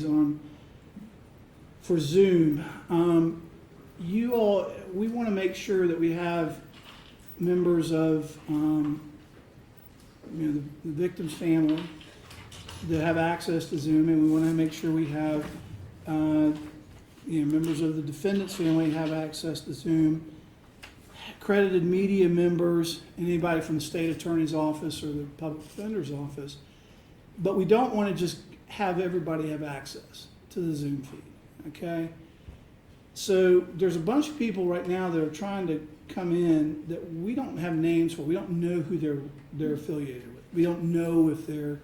on for Zoom. We want to make sure that we have members of, the victim's family that have access to Zoom, and we want to make sure we have, members of the defendant's family have access to Zoom. Accredited media members, anybody from the state attorney's office or the public defender's office. But we don't want to just have everybody have access to the Zoom feed, okay? So there's a bunch of people right now that are trying to come in that we don't have names for. We don't know who they're affiliated with. We don't know if they're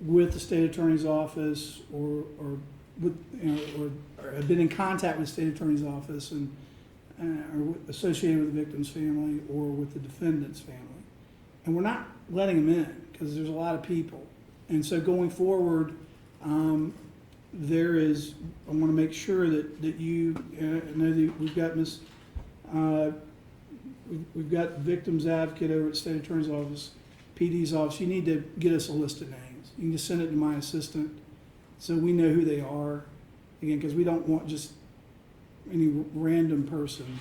with the state attorney's office or have been in contact with the state attorney's office and or associated with the victim's family or with the defendant's family. And we're not letting them in because there's a lot of people. And so going forward, I want to make sure that you know that we've got we've got victims advocate over at the state attorney's office, PD's office. You need to get us a list of names. You can just send it to my assistant so we know who they are. Again, because we don't want just any random person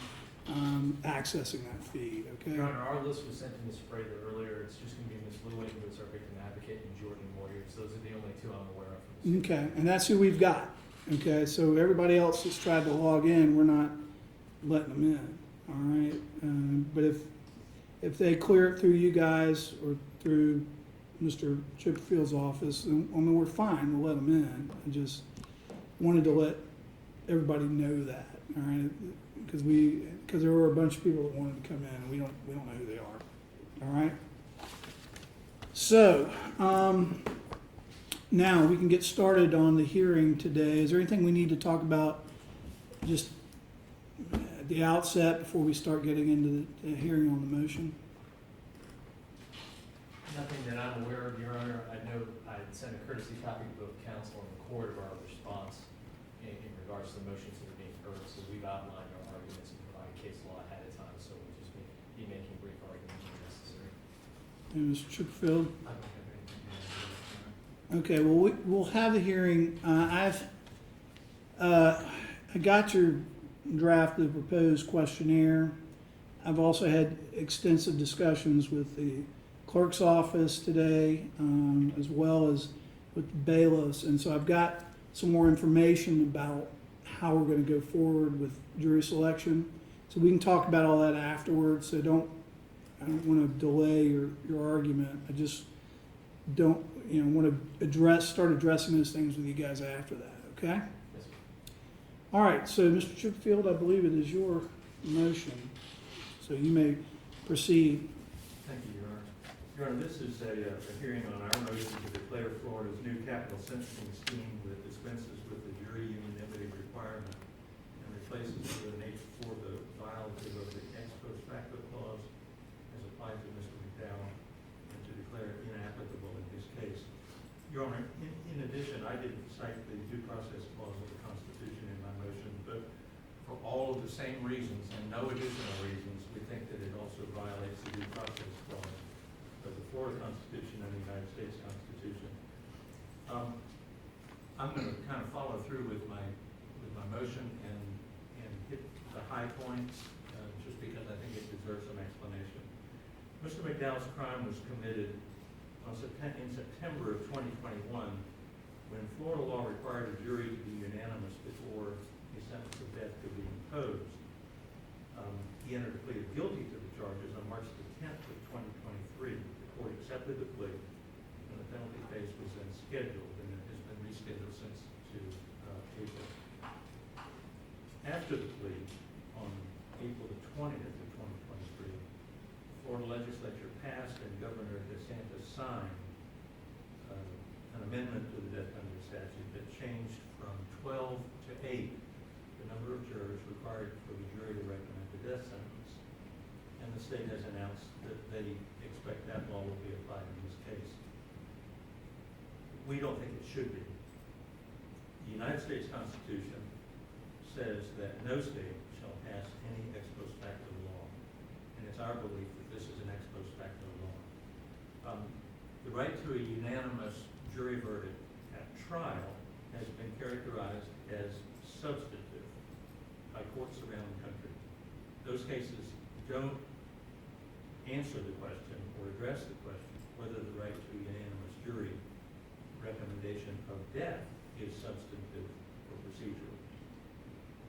accessing that feed, okay? Your Honor, our list was sent to Ms. Frater earlier. It's just going to be Ms. Lewin, who is our victim advocate, and Jordan Moyers. Those are the only two I'm aware of. Okay, and that's who we've got. Okay, so everybody else that's tried to log in, we're not letting them in, all right? But if they clear it through you guys or through Mr. Chipperfield's office, then, we're fine, we'll let them in. I just wanted to let everybody know that, all right? Because there were a bunch of people that wanted to come in, and we don't know who they are, all right? So, now we can get started on the hearing today. Is there anything we need to talk about just at the outset before we start getting into the hearing on the motion? Nothing that I'm aware of, Your Honor. I know I sent a courtesy copy to both counsel and the court of our response in regards to the motions that are being heard. So we've outlined our arguments and provided case law ahead of time, so we'll just be making brief arguments when necessary. And Mr. Chipperfield? I don't have anything to add. Okay, well, we'll have the hearing. I got your draft of the proposed questionnaire. I've also had extensive discussions with the clerk's office today, as well as with the bailiffs. And so I've got some more information about how we're going to go forward with jury selection. So we can talk about all that afterwards. So I don't want to delay your argument. I just don't, want to start addressing those things with you guys after that, okay? Yes, sir. All right, so Mr. Chipperfield, I believe it is your motion. So you may proceed. Thank you, Your Honor. Your Honor, this is a hearing on our motion to declare Florida's new capital sentencing scheme that dispenses with the jury unanimity requirement and replaces it with an H-4 the violative of the ex post facto clause as applied to Mr. McDowell and to declare it inapplicable in his case. Your Honor, in addition, I didn't cite the due process clause of the Constitution in my motion, but for all of the same reasons and no additional reasons, we think that it also violates the due process clause of the Florida Constitution and the United States Constitution. I'm going to kind of follow through with my motion and hit the high points just because I think it deserves some explanation. Mr. McDowell's crime was committed in September of 2021 when Florida law required a jury to be unanimous before a sentence of death could be imposed. He entered a plea of guilty to the charges on March the 10th of 2023. The court accepted the plea, and the penalty phase was then scheduled, and it has been rescheduled since to April. After the plea, on April the 20th of 2023, Florida legislature passed and Governor DeSantis signed an amendment to the death penalty statute that changed from 12 to 8 the number of jurors required for the jury to recommend the death sentence. And the state has announced that they expect that law will be applied in this case. We don't think it should be. The United States Constitution says that no state shall pass any ex post facto law, and it's our belief that this is an ex post facto law. The right to a unanimous jury verdict at trial has been characterized as substantive by courts around the country. Those cases don't answer the question or address the question whether the right to unanimous jury recommendation of death is substantive or procedural.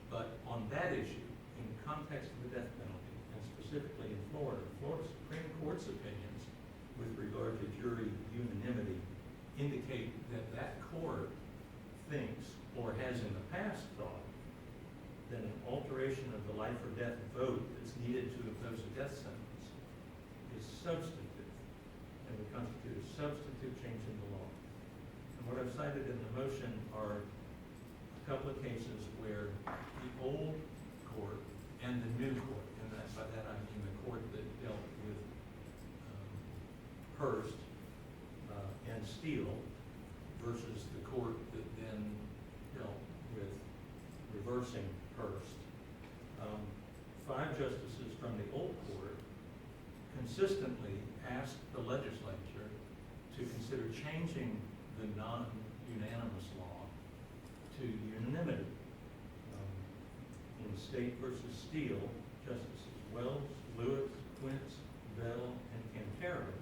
But on that issue, in the context of the death penalty, and specifically in Florida, Florida Supreme Court's opinions with regard to jury unanimity indicate that that court thinks, or has in the past thought, that an alteration of the life or death vote that's needed to impose a death sentence is substantive and would constitute a substantive change in the law. And what I've cited in the motion are a couple of cases where the old court and the new court, and by that I mean the court that dealt with Hearst and Steele versus the court that then dealt with reversing Hearst. 5 justices from the old court consistently asked the legislature to consider changing the non-unanimous law to unanimity. In State versus Steele, Justices Wells, Lewis, Quince, Bell, and Cantero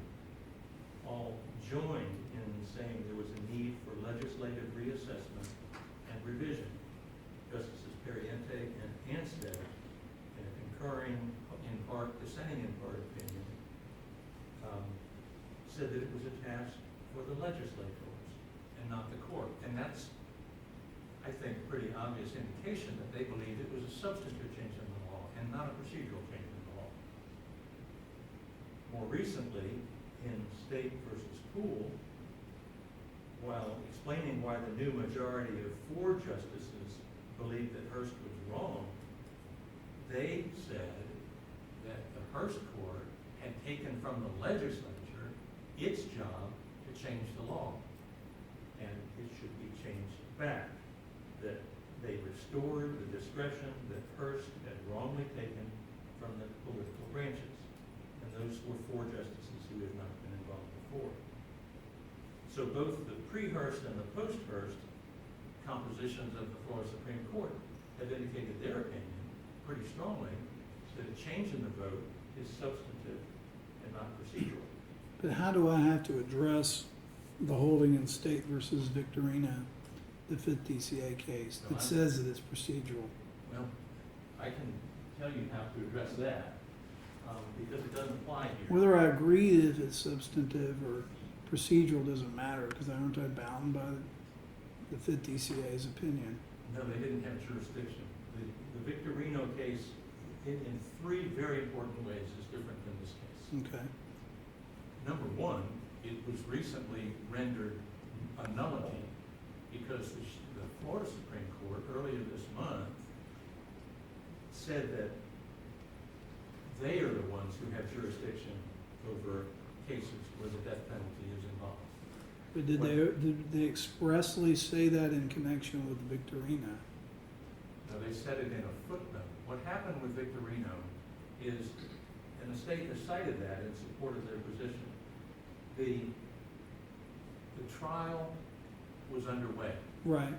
all joined in saying there was a need for legislative reassessment and revision. Justices Perriente and Anstead, in a concurring in part, dissenting in part opinion, said that it was a task for the legislators and not the court. And that's, I think, a pretty obvious indication that they believed it was a substantive change in the law and not a procedural change in the law. More recently, in State versus Poole, while explaining why the new majority of 4 justices believed that Hearst was wrong, they said that the Hearst court had taken from the legislature its job to change the law, and it should be changed back, that they restored the discretion that Hearst had wrongly taken from the political branches. And those were 4 justices who had not been involved before. So both the pre-Hearst and the post-Hearst compositions of the Florida Supreme Court have indicated their opinion pretty strongly that a change in the vote is substantive and not procedural. But how do I have to address the holding in State versus Victorino, the 5th DCA case, that says that it's procedural? Well, I can tell you how to address that, because it doesn't apply here. Whether I agree if it's substantive or procedural doesn't matter, because aren't I bound by the 5th DCA's opinion? No, they didn't have jurisdiction. The Victorino case, in 3 very important ways, is different than this case. Okay. Number 1, it was recently rendered a nullity because the Florida Supreme Court earlier this month said that they are the ones who have jurisdiction over cases where the death penalty is involved. But did they expressly say that in connection with Victorino? Now, they said it in a footnote. What happened with Victorino is, and the state has cited that in support of their position, the trial was underway, Right.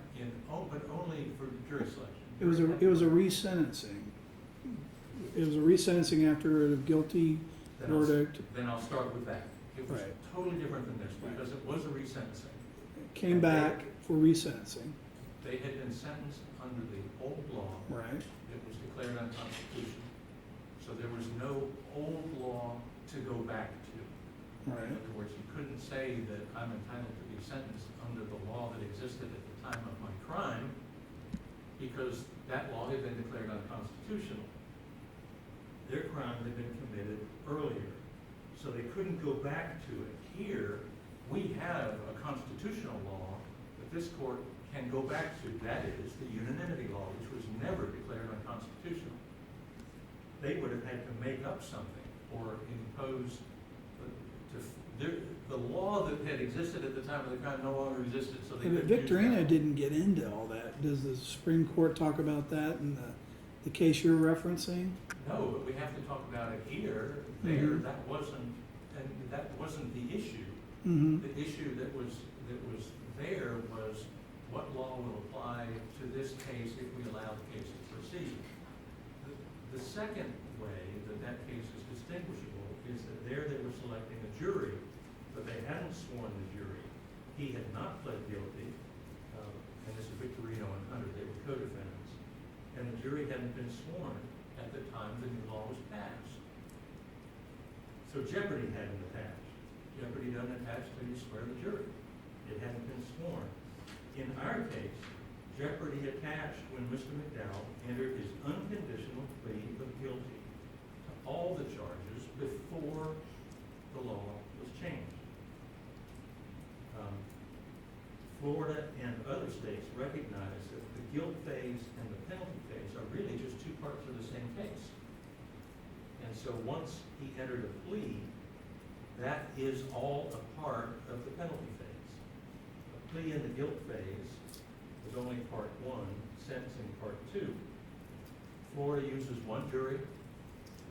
but only for jury selection. It was a resentencing. It was a resentencing after a guilty verdict. Then I'll start with that. It was Right. totally different than this because it was a resentencing. Came back for resentencing. They had been sentenced under the old law. Right. It was declared unconstitutional. So there was no old law to go back to. Right. In other words, you couldn't say that I'm entitled to be sentenced under the law that existed at the time of my crime because that law had been declared unconstitutional. Their crime had been committed earlier, so they couldn't go back to it. Here, we have a constitutional law that this court can go back to. That is the unanimity law, which was never declared unconstitutional. They would have had to make up something or impose the law that had existed at the time of the crime no longer existed, so they But couldn't use Victorino that. didn't get into all that. Does the Supreme Court talk about that in the case you're referencing? No, but we have to talk about it here. There, Mhm. that wasn't the issue. Mm-hmm. The issue that was there was what law will apply to this case if we allow the case to proceed. The second way that that case is distinguishable is that there they were selecting a jury, but they hadn't sworn the jury. He had not pled guilty, and this is Victorino and Hunter, they were co-defendants, and the jury hadn't been sworn at the time the new law was passed. So jeopardy hadn't attached. Jeopardy doesn't attach till you swear the jury. It hadn't been sworn. In our case, jeopardy attached when Mr. McDowell entered his unconditional plea of guilty to all the charges before the law was changed. Florida and other states recognize that the guilt phase and the penalty phase are really just two parts of the same case. And so once he entered a plea, that is all a part of the penalty phase. A plea in the guilt phase is only part one, sentencing part two. Florida uses one jury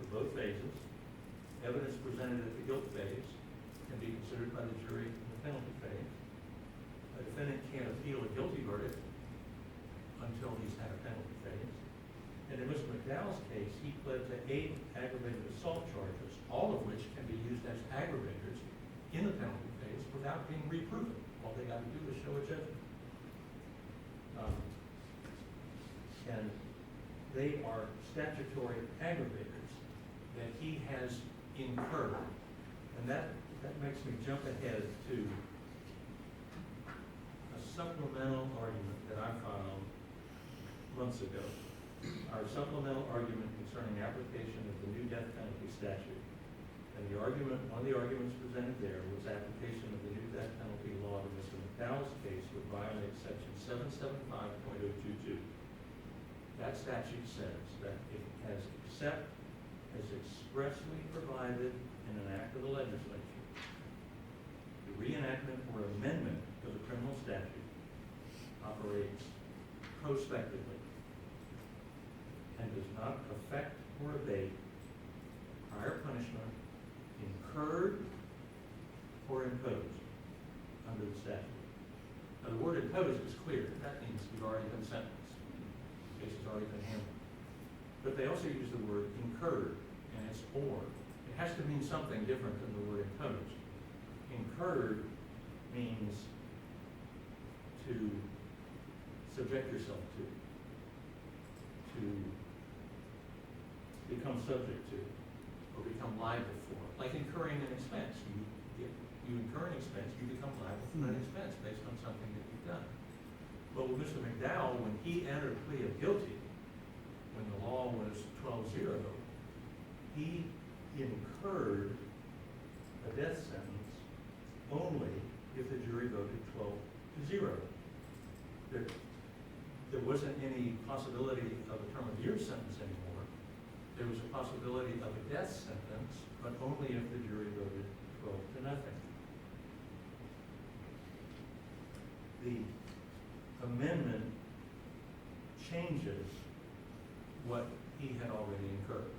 for both phases. Evidence presented at the guilt phase can be considered by the jury in the penalty phase. A defendant can't appeal a guilty verdict until he's had a penalty phase. And in Mr. McDowell's case, he pled to 8 aggravated assault charges, all of which can be used as aggravators in the penalty phase without being reproven. All they got to do is show a judgment. And they are statutory aggravators that he has incurred. And that makes me jump ahead to a supplemental argument that I filed months ago. Our supplemental argument concerning application of the new death penalty statute. And the argument, one of the arguments presented there was application of the new death penalty law to Mr. McDowell's case would violate section 775.022. That statute says that it has except as expressly provided in an act of the legislature, the reenactment or amendment of the criminal statute operates prospectively and does not affect or abate prior punishment incurred or imposed under the statute. Now, the word imposed is clear. That means you've already been sentenced. The case has already been handled. But they also use the word incurred, and it's or. It has to mean something different than the word imposed. Incurred means to subject yourself to become subject to, or become liable for. Like incurring an expense. You incur an expense, you become liable for that expense based on something that you've done. But with Mr. McDowell, when he entered a plea of guilty, when the law was 12-0, he incurred a death sentence only if the jury voted 12-0. There wasn't any possibility of a term of years sentence anymore. There was a possibility of a death sentence, but only if the jury voted 12-0. The amendment changes what he had already incurred,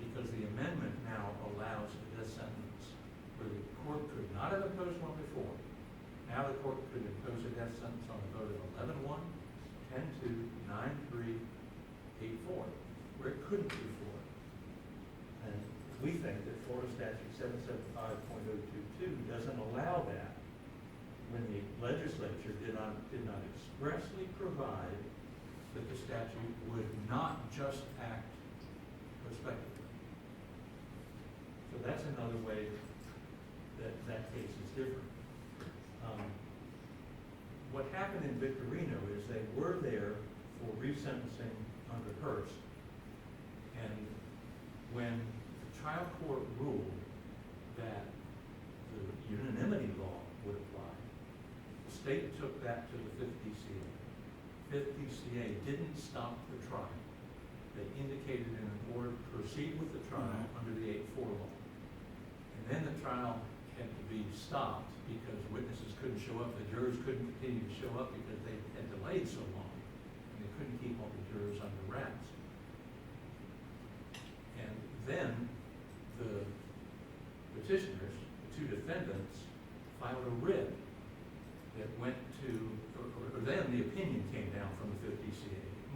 because the amendment now allows a death sentence where the court could not have imposed one before. Now the court could impose a death sentence on the vote of 11-1, 10-2, 9-3, 8-4, where it couldn't before. And we think that Florida Statute 775.022 doesn't allow that when the legislature did not expressly provide that the statute would not just act prospectively. So that's another way that that case is different. What happened in Victorino is they were there for resentencing under Hearst. And when the trial court ruled that the unanimity law would apply, the state took that to the 5th DCA. 5th DCA didn't stop the trial. They indicated in an order to proceed with the trial under the 8-4 law. And then the trial had to be stopped because witnesses couldn't show up. The jurors couldn't continue to show up because they had delayed so long. And they couldn't keep all the jurors under wraps. And then the petitioners, the 2 defendants, filed a writ that went to, or then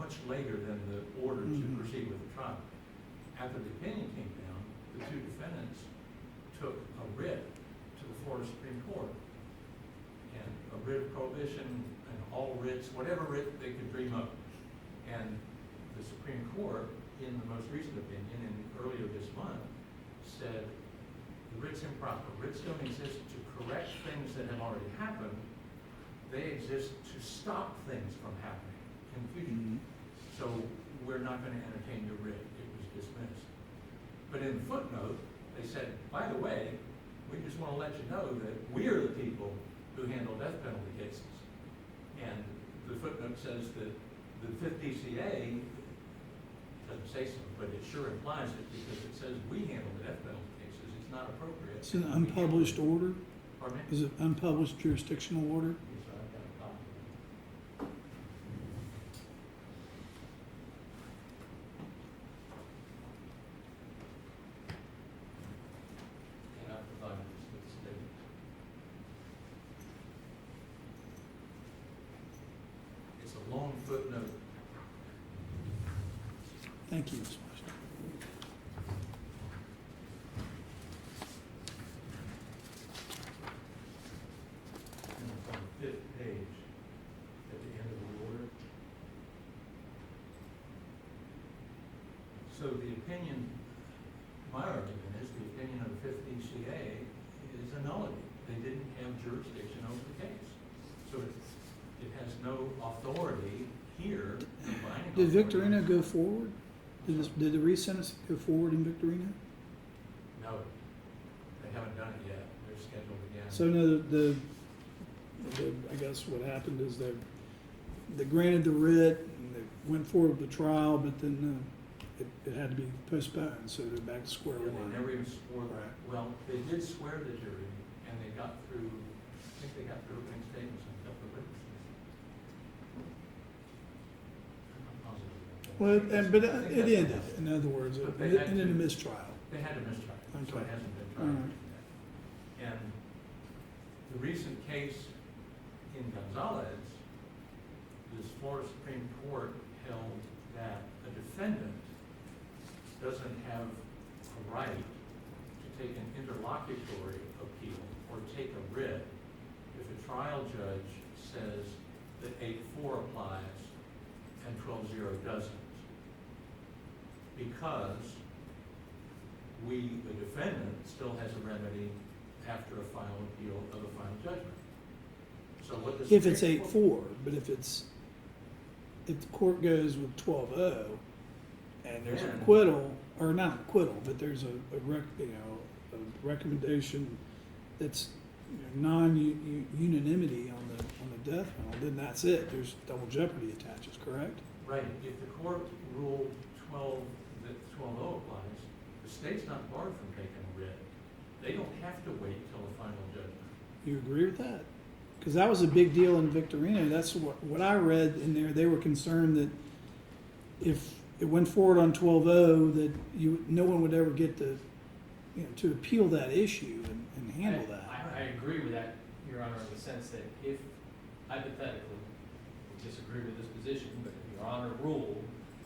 much later than the order to Mhm. proceed with the trial. After the opinion came down, the two defendants took a writ to the Florida Supreme Court. And a writ of prohibition and all writs, whatever writ they could dream up. And the Supreme Court, in the most recent opinion, and earlier this month, said the writ's improper. Writs don't exist to correct things that have already happened. They exist to stop things from happening in the future. Mhm. So we're not going to entertain your writ. It was dismissed. But in the footnote, they said, by the way, we just want to let you know that we're the people who handle death penalty cases. And the footnote says that the fifth DCA doesn't say so, but it sure implies it because it says we handle the death penalty cases. It's not appropriate. It's an unpublished order? Pardon me? Is it unpublished jurisdictional order? Yes, sir, I've got a copy. And I've provided this with the state. It's a long footnote. Thank you, Ms. Washington. And it's on the fifth page at the end of the order. So the opinion, my argument is the opinion of the fifth DCA is a nullity. They didn't have jurisdiction over the case. So it has no authority here. No binding Did authority. Victorino go forward? Did the re-sentence go forward in Victorino? No, they haven't done it yet. They're scheduled again. So no, I guess what happened is they granted the writ and they went forward with the trial, but then it had to be postponed, so they're back to square Yeah, one. they never even swore, Right. well, they did swear the jury, and they got through, I think they got through opening statements and a couple of witnesses. I'm not positive about that. Well, but I think it that's ended, enough. in other words, But it they had ended in a to- mistrial. They had a mistrial, so Okay. it hasn't been All tried right. yet. And the recent case in Gonzalez, this Florida Supreme Court held that a defendant doesn't have a right to take an interlocutory appeal or take a writ if a trial judge says that 8-4 applies and 12-0 doesn't. Because the defendant still has a remedy after a final appeal of a final judgment. So what the If it's Supreme Court- 8-4, but if the court goes with 12-0, and there's an Then- acquittal, or not acquittal, but there's a recommendation that's non-unanimity on the death penalty, then that's it. There's double jeopardy attaches, correct? Right, if the court ruled that 12-0 applies, the state's not barred from taking a writ. They don't have to wait till a final judgment. You agree with that? Because that was a big deal in Victorino. That's what I read in there. They were concerned that if it went forward on 12-0, that no one would ever get to appeal that issue and handle that. I agree with that, Your Honor, in the sense that if hypothetically we disagree with this position, but if Your Honor ruled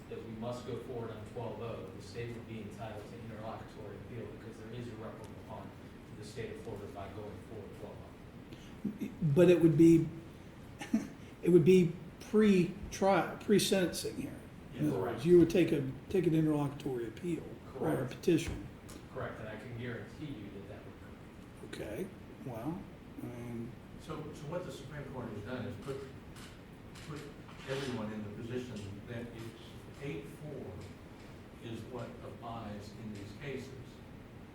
that we must go forward on 12-0, the state would be entitled to interlocutory appeal because there is irreparable harm to the state of Florida by going forward 12-0. But it would be pre-trial, pre-sentencing here. In Yeah, other correct. words, you would take an interlocutory appeal or a Correct. petition. Correct, and I can guarantee you that would occur. Okay, well, So what the Supreme Court has done is put everyone in the position that if 8-4 is what applies in these cases,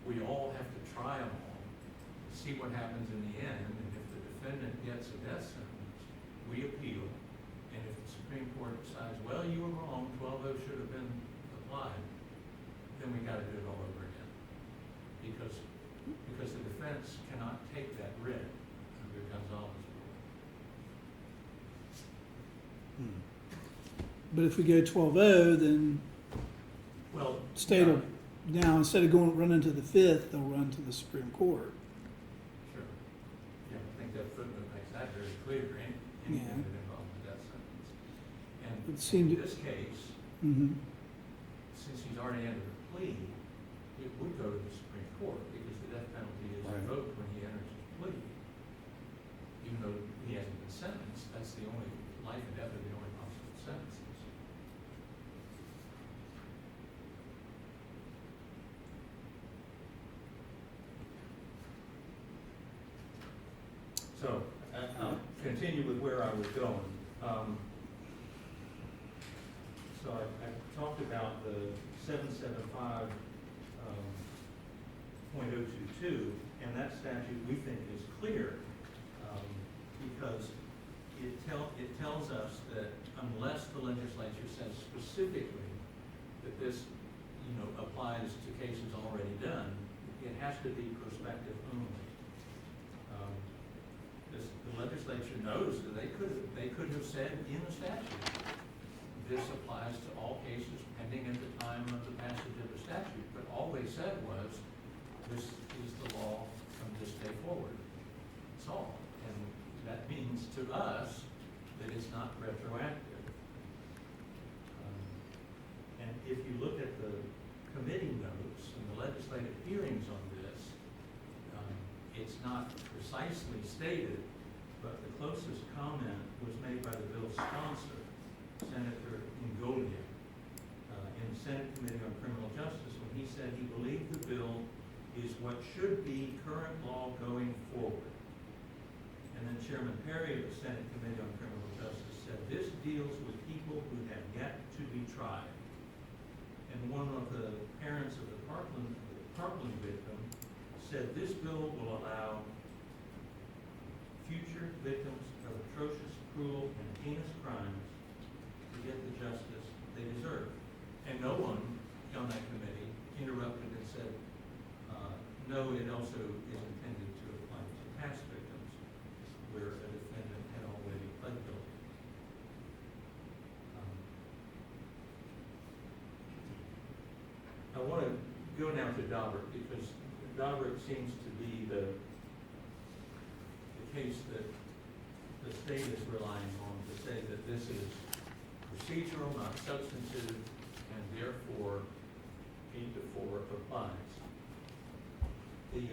we all have to try them all, see what happens in the end, and if the defendant gets a death sentence, we appeal, and if the Supreme Court decides, well, you were wrong, 12-0 should have been applied, then we gotta do it all over again. Because the defense cannot take that writ under Gonzalez rule. but if we go 12-0, then Well. state will, now, instead of running to the fifth, they'll run to the Supreme Court. Sure. Yeah, I think that footnote makes that very clear, anything that involves a death sentence. And it seemed, In this case, mhm. since he's already under a plea, it would go to the Supreme Court because the death penalty is Right. revoked when he enters his plea. Even though he hasn't been sentenced, that's the only, life and death are the only possible sentences. So, I'll continue with where I was going. So I talked about the 775, .022, and that statute we think is clear, because it tells us that unless the legislature says specifically that this, applies to cases already done, it has to be prospective only. The legislature knows that they could have said in the statute, this applies to all cases pending at the time of the passage of the statute, but all they said was, this is the law from this day forward. That's all. And that means to us that it's not retroactive. And if you look at the committee notes and the legislative hearings on this, it's not precisely stated, but the closest comment was made by the bill's sponsor, Senator Ingoglia, in the Senate Committee on Criminal Justice, when he said he believed the bill is what should be current law going forward. And then Chairman Perry of the Senate Committee on Criminal Justice said, this deals with people who have yet to be tried. And one of the parents of the Parkland victim said, this bill will allow future victims of atrocious, cruel, and heinous crimes to get the justice they deserve. And no one on that committee interrupted and said, no, it also is intended to apply to past victims where a defendant had already pled guilty. I want to go now to Daubert because Daubert seems to be the case that the state is relying on to say that this is procedural, not substantive, and therefore 8-4 applies. The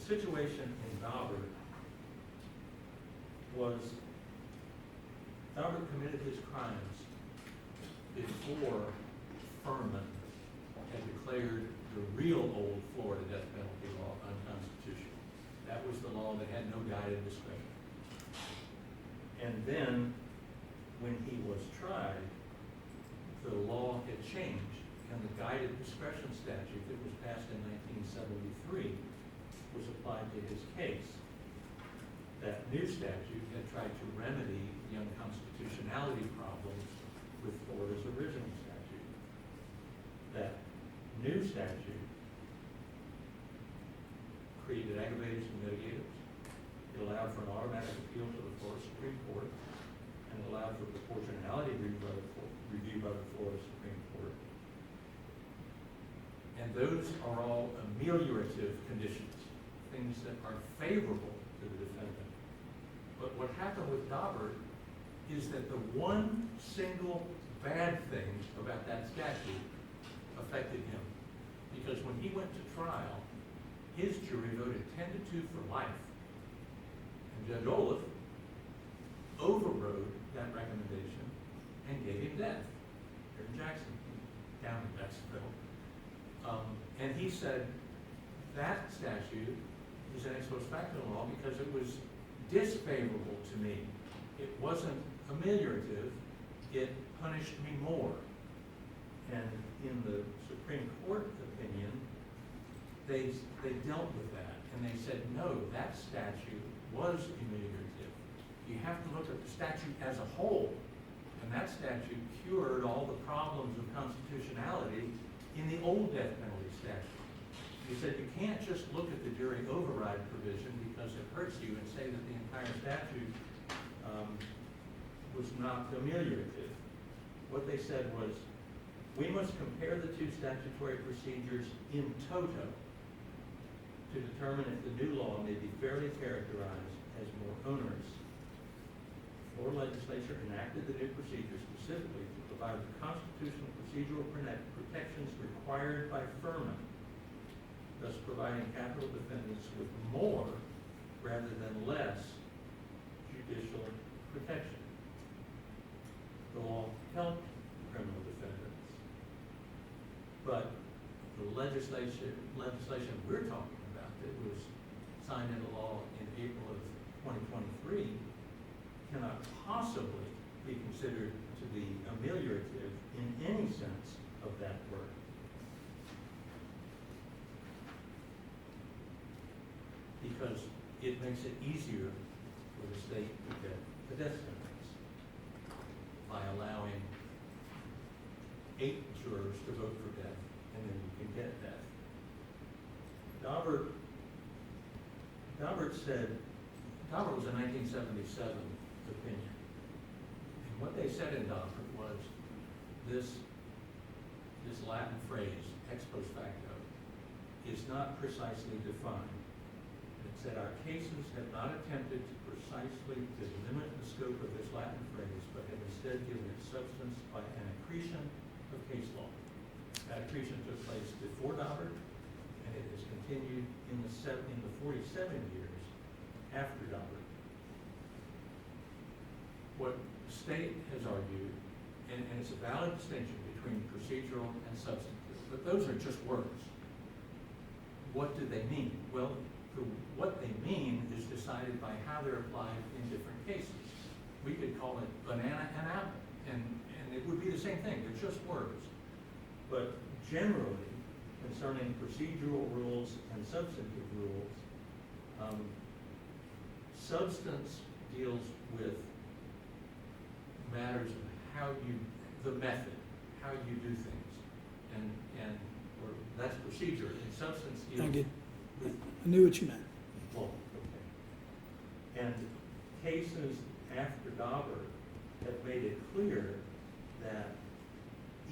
situation in Daubert was Daubert committed his crimes before Furman had declared the real old Florida death penalty law unconstitutional. That was the law that had no guided discretion. And then, when he was tried, the law had changed, and the guided discretion statute that was passed in 1973 was applied to his case. That new statute had tried to remedy the unconstitutionality problems with Florida's original statute. That new statute created aggravators and mitigators. It allowed for an automatic appeal to the Florida Supreme Court, and it allowed for proportionality review by the Florida Supreme Court. And those are all ameliorative conditions, things that are favorable to the defendant. But what happened with Daubert is that the one single bad thing about that statute affected him. Because when he went to trial, his jury voted 10-2 for life. And Judge Olaf overrode that recommendation and gave him death here in Jackson, down in Jacksonville. And he said that statute is an ex post facto law because it was disfavorable to me. It wasn't ameliorative, it punished me more. And in the Supreme Court opinion, they dealt with that, and they said, no, that statute was ameliorative. You have to look at the statute as a whole, and that statute cured all the problems of constitutionality in the old death penalty statute. He said you can't just look at the jury override provision because it hurts you and say that the entire statute was not ameliorative. What they said was, we must compare the two statutory procedures in toto to determine if the new law may be fairly characterized as more onerous. or legislature enacted the new procedure specifically to provide the constitutional procedural protections required by FIRMA, thus providing capital defendants with more rather than less judicial protection. The law helped criminal defendants, but the legislation we're talking about that was signed into law in April of 2023 cannot possibly be considered to be ameliorative in any sense of that word. Because it makes it easier for the state to get the death sentence by allowing 8 jurors to vote for death, and then you can get death. Daubert was a 1977 opinion. And what they said in Daubert was this Latin phrase, ex post facto, is not precisely defined. It said, our cases have not attempted to precisely delimit the scope of this Latin phrase, but have instead given it substance by an accretion of case law. That accretion took place before Daubert, and it has continued in the 47 years after Daubert. What the state has argued, and it's a valid distinction between procedural and substantive, but those are just words. What do they mean? Well, what they mean is decided by how they're applied in different cases. We could call it banana and apple, and it would be the same thing. They're just words. But generally, concerning procedural rules and substantive rules, substance deals with matters of the method, how you do things, or that's procedure. And substance deals with. I knew what you meant. Well, okay. And cases after Daubert have made it clear that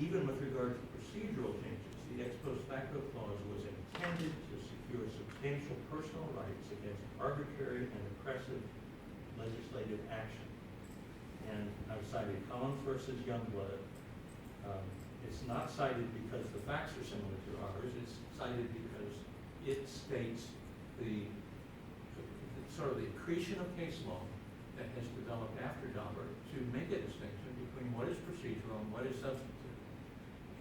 even with regard to procedural changes, the ex post facto clause was intended to secure substantial personal rights against arbitrary and oppressive legislative action. And I've cited Collins versus Youngblood. It's not cited because the facts are similar to ours. It's cited because it states the accretion of case law that has developed after Daubert to make a distinction between what is procedural and what is substantive.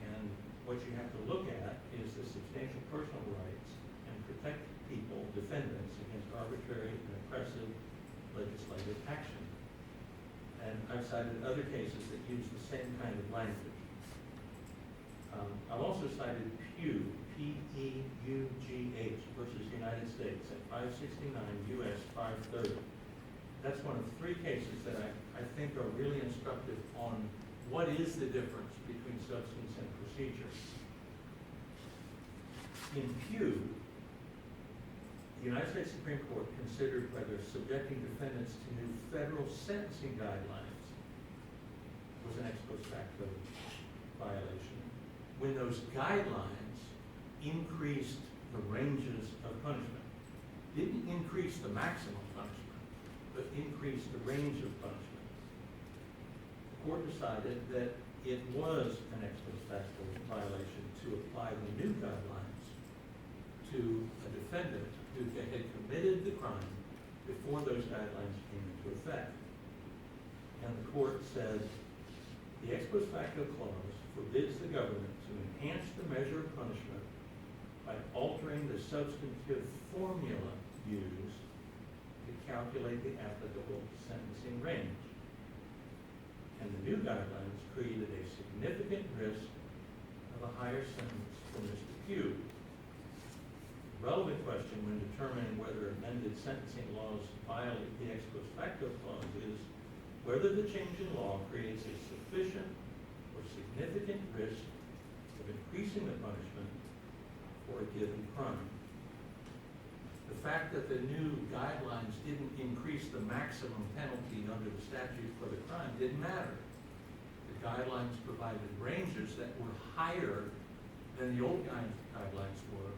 And what you have to look at is the substantial personal rights and protect people, defendants, against arbitrary and oppressive legislative action. And I've cited other cases that use the same kind of language. I've also cited Pugh, P-E-U-G-H versus United States at 569 U.S. 530. That's one of 3 cases that I think are really instructive on what is the difference between substance and procedure. In Pugh, the United States Supreme Court considered whether subjecting defendants to new federal sentencing guidelines was an ex post facto violation when those guidelines increased the ranges of punishment. Didn't increase the maximum punishment, but increased the range of punishment. The court decided that it was an ex post facto violation to apply the new guidelines to a defendant who had committed the crime before those guidelines came into effect. And the court said the ex post facto clause forbids the government to enhance the measure of punishment by altering the substantive formula used to calculate the applicable sentencing range. And the new guidelines created a significant risk of a higher sentence for Mr. Pugh. The relevant question when determining whether amended sentencing laws violate the ex post facto clause is whether the change in law creates a sufficient or significant risk of increasing the punishment for a given crime. The fact that the new guidelines didn't increase the maximum penalty under the statute for the crime didn't matter. The guidelines provided ranges that were higher than the old guidelines were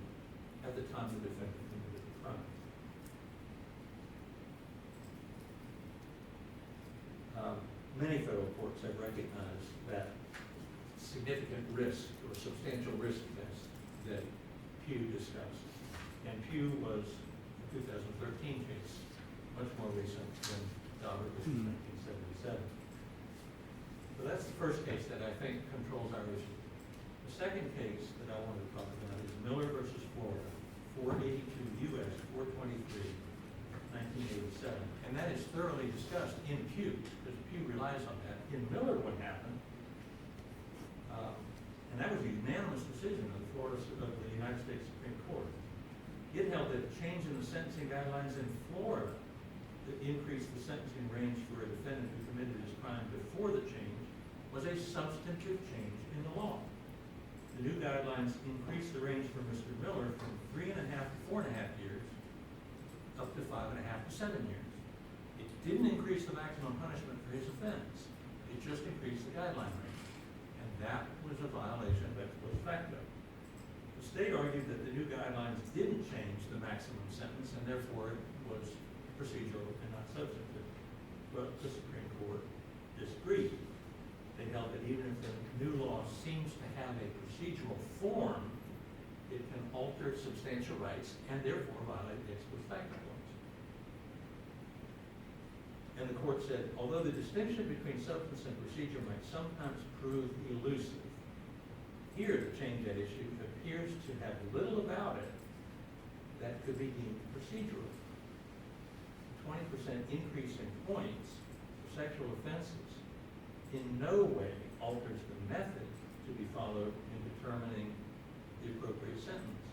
at the time the defendant committed the crime. Many federal courts have recognized that significant risk or substantial risk test that Pew discussed. And Pew was a 2013 case, much more recent than Daubert was in 1977. So that's the first case that I think controls our issue. The second case that I want to talk about is Miller versus Florida, 482 U.S. 423, 1987. And that is thoroughly discussed in Pew, because Pew relies on that. In Miller, what happened, and that was a unanimous decision of the United States Supreme Court. It held that a change in the sentencing guidelines in Florida that increased the sentencing range for a defendant who committed his crime before the change was a substantive change in the law. The new guidelines increased the range for Mr. Miller from 3.5 to 4.5 years up to 5.5 to 7 years. It didn't increase the maximum punishment for his offense. It just increased the guideline range. And that was a violation of ex post facto. The state argued that the new guidelines didn't change the maximum sentence and therefore it was procedural and not substantive. But the Supreme Court disagreed. They held that even if the new law seems to have a procedural form, it can alter substantial rights and therefore violate ex post facto laws. And the court said, although the distinction between substance and procedure might sometimes prove elusive, here the change at issue appears to have little about it that could be deemed procedural. A 20% increase in points for sexual offenses in no way alters the method to be followed in determining the appropriate sentence.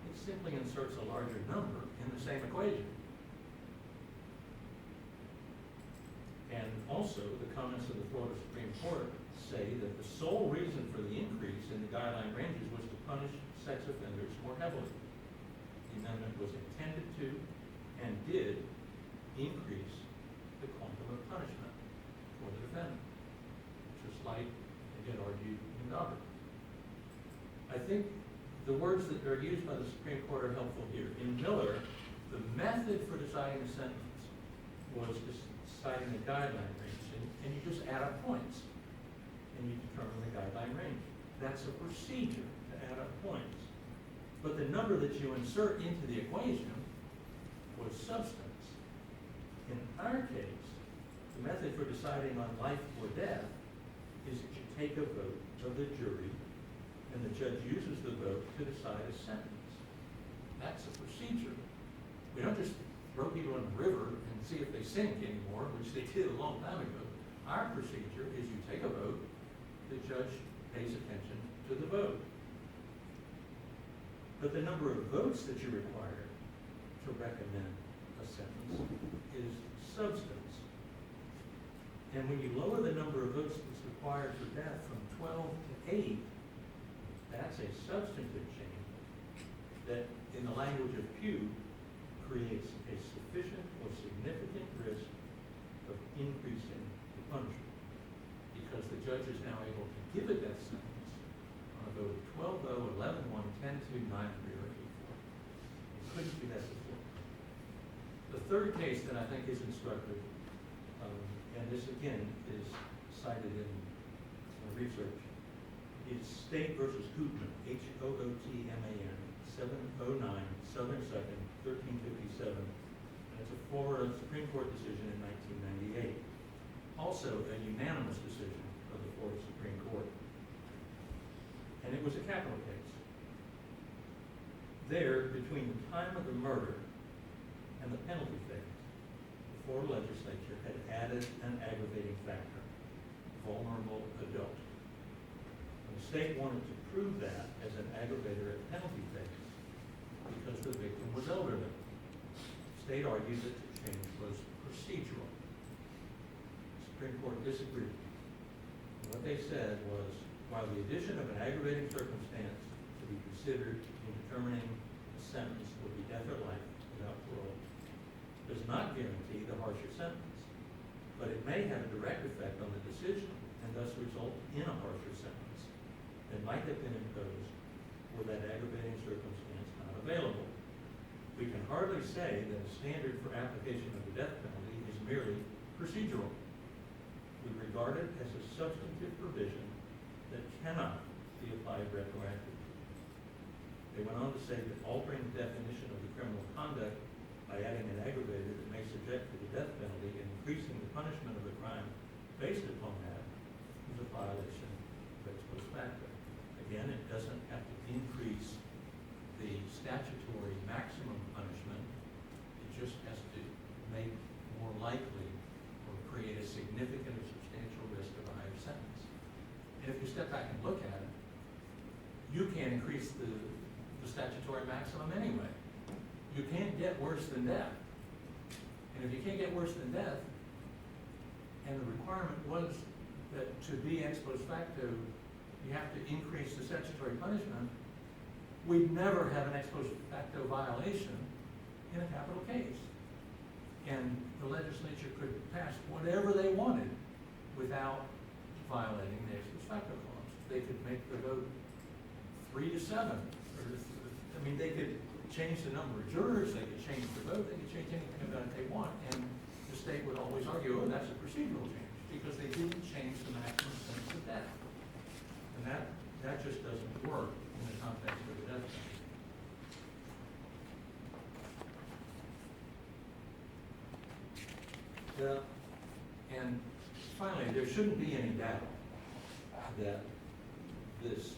It simply inserts a larger number in the same equation. And also, the comments of the Florida Supreme Court say that the sole reason for the increase in the guideline ranges was to punish sex offenders more heavily. The amendment was intended to and did increase the quantum of punishment for the defendant, which was slight and yet argued in Daubert. I think the words that are used by the Supreme Court are helpful here. In Miller, the method for deciding a sentence was deciding the guideline range, and you just add up points, and you determine the guideline range. That's a procedure to add up points. But the number that you insert into the equation was substance. In our case, the method for deciding on life or death is that you take a vote of the jury, and the judge uses the vote to decide a sentence. That's a procedure. We don't just throw people in the river and see if they sink anymore, which they did a long time ago. Our procedure is you take a vote, the judge pays attention to the vote. But the number of votes that you require to recommend a sentence is substance. And when you lower the number of votes that's required for death from 12 to 8, that's a substantive change that, in the language of Pew, creates a sufficient or significant risk of increasing the punishment, because the judge is now able to give a death sentence on a vote of 12-0, 11-1, 10-2, 9-3, or 8-4. It couldn't do that before. The third case that I think is instructive, and this again is cited in research, is State versus Hootman, Hootman, 709 Southern 2nd, 1357. And it's a Florida Supreme Court decision in 1998. Also a unanimous decision of the Florida Supreme Court. And it was a capital case. There, between the time of the murder and the penalty phase, the Florida legislature had added an aggravating factor, vulnerable adult. And the state wanted to prove that as an aggravator at penalty phase because the victim was elderly. The state argued that the change was procedural. The Supreme Court disagreed. And what they said was, while the addition of an aggravating circumstance to be considered in determining a sentence will be death or life without parole, does not guarantee the harsher sentence, but it may have a direct effect on the decision and thus result in a harsher sentence that might have been imposed were that aggravating circumstance not available. We can hardly say that a standard for application of the death penalty is merely procedural. We regard it as a substantive provision that cannot be applied retroactively. They went on to say that altering the definition of the criminal conduct by adding an aggravator that may subject to the death penalty and increasing the punishment of the crime based upon that is a violation of ex post facto. Again, it doesn't have to increase the statutory maximum punishment. It just has to make more likely or create a significant or substantial risk of a higher sentence. And if you step back and look at it, you can't increase the statutory maximum anyway. You can't get worse than death. And if you can't get worse than death, and the requirement was that to be ex post facto, you have to increase the statutory punishment, we'd never have an ex post facto violation in a capital case. And the legislature could pass whatever they wanted without violating the ex post facto clause. They could make the vote 3-7, they could change the number of jurors, they could change the vote, they could change anything about it they want, and the state would always argue, oh, that's a procedural change, because they didn't change the maximum sentence of death. And that just doesn't work in the context of the death penalty. And finally, there shouldn't be any doubt that this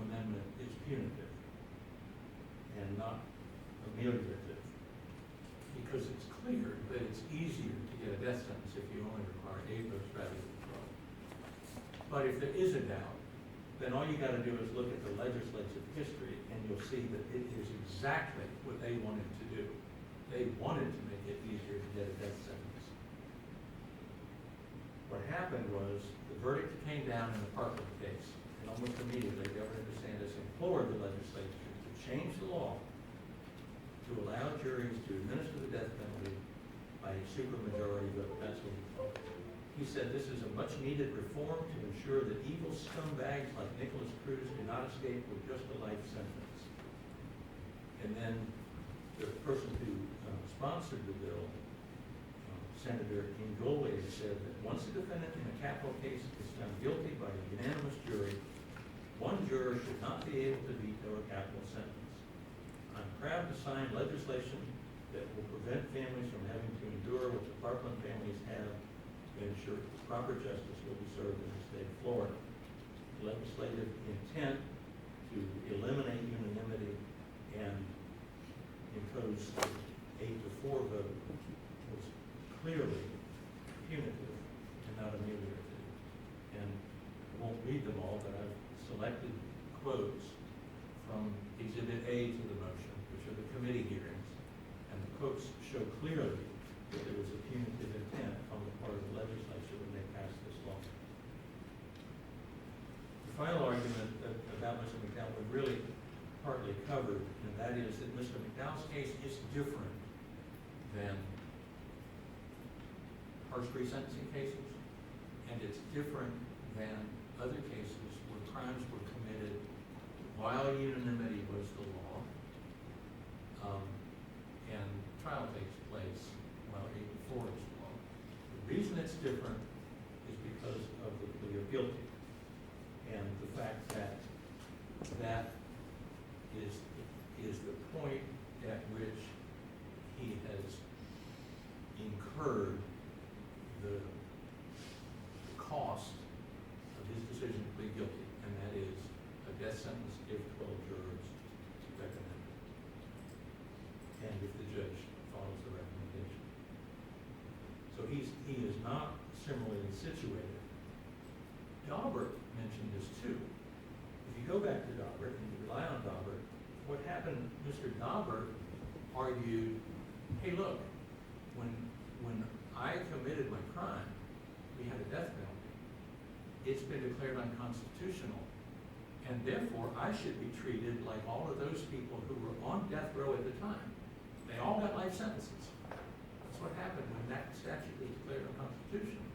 amendment is punitive and not ameliorative, because it's clear that it's easier to get a death sentence if you only require 8 votes rather than 12. But if there is a doubt, then all you got to do is look at the legislative history, and you'll see that it is exactly what they wanted to do. They wanted to make it easier to get a death sentence. What happened was the verdict came down in the Parkland case, and almost immediately Governor DeSantis implored the legislature to change the law to allow juries to administer the death penalty by a supermajority vote. That's what he called it. He said this is a much needed reform to ensure that evil scumbags like Nicholas Cruz do not escape with just a life sentence. And then the person who sponsored the bill, Senator Ingolway, said that once a defendant in a capital case is found guilty by a unanimous jury, one juror should not be able to veto a capital sentence. I'm proud to sign legislation that will prevent families from having to endure what the Parkland families have to ensure proper justice will be served in the state of Florida. The legislative intent to eliminate unanimity and impose 8-4 vote was clearly punitive and not ameliorative. And I won't read them all, but I've selected quotes from Exhibit A to the motion, which are the committee hearings, and the quotes show clearly that there was a punitive intent on the part of the legislature when they passed this law. The final argument about Mr. McDowell we really partly covered, and that is that Mr. McDowell's case is different than harsh resentencing cases, and it's different than other cases where crimes were committed while unanimity was the law, and trial takes place while 8-4 is the law. The reason it's different is because of the plea of guilty, and the fact that that is the point at which he has incurred the cost of his decision to plead guilty, and that is a death sentence if 12 jurors recommend it, and if the judge follows the recommendation. So he is not similarly situated. Daubert mentioned this too. If you go back to Daubert and you rely on Daubert, what happened, Mr. Daubert argued, hey look, when I committed my crime, we had a death penalty. It's been declared unconstitutional, and therefore I should be treated like all of those people who were on death row at the time. They all got life sentences. That's what happened when that statute was declared unconstitutional.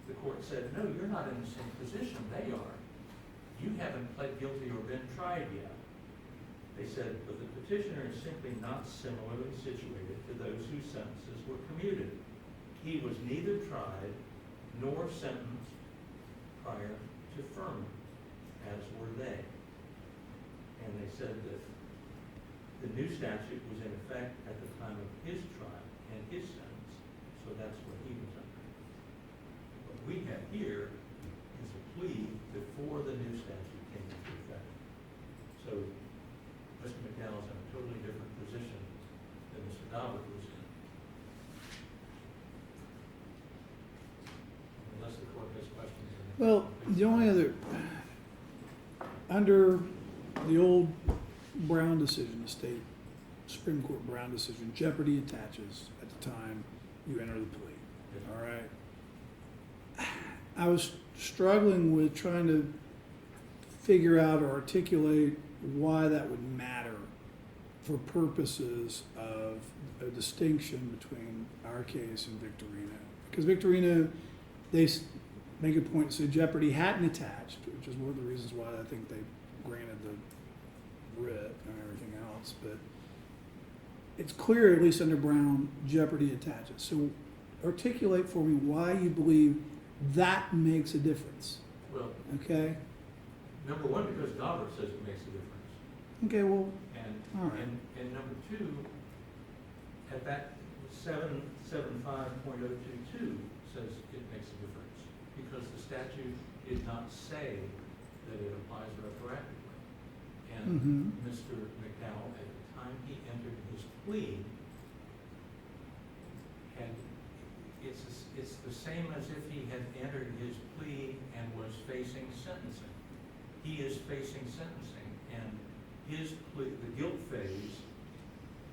The court said, no, you're not in the same position they are. You haven't pled guilty or been tried yet. They said, but the petitioner is simply not similarly situated to those whose sentences were commuted. He was neither tried nor sentenced prior to Furman, as were they. And they said that the new statute was in effect at the time of his trial and his sentence, so that's what he was under. What we have here is a plea before the new statute came into effect. So Mr. McDowell's in a totally different position than Mr. Daubert was in. Unless the court has questions. Well, the only other, under the old Brown decision, the state Supreme Court Brown decision, jeopardy attaches at the time you enter the plea. All right. I was struggling with trying to figure out or articulate why that would matter for purposes of a distinction between our case and Victorino. Because Victorino, they make a point to say jeopardy hadn't attached, which is one of the reasons why I think they granted the writ and everything else. But it's clear, at least under Brown, jeopardy attaches. So articulate for me why you believe that makes a difference. Well, Okay? number one, because Daubert says it makes a difference. Okay, well, And, all right. and number two, at that 775.022 says it makes a difference because the statute did not say that it applies retroactively. And Mr. McDowell, at the time he entered his plea, had, it's the same as if he had entered his plea and was facing sentencing. He is facing sentencing, and his plea, the guilt phase,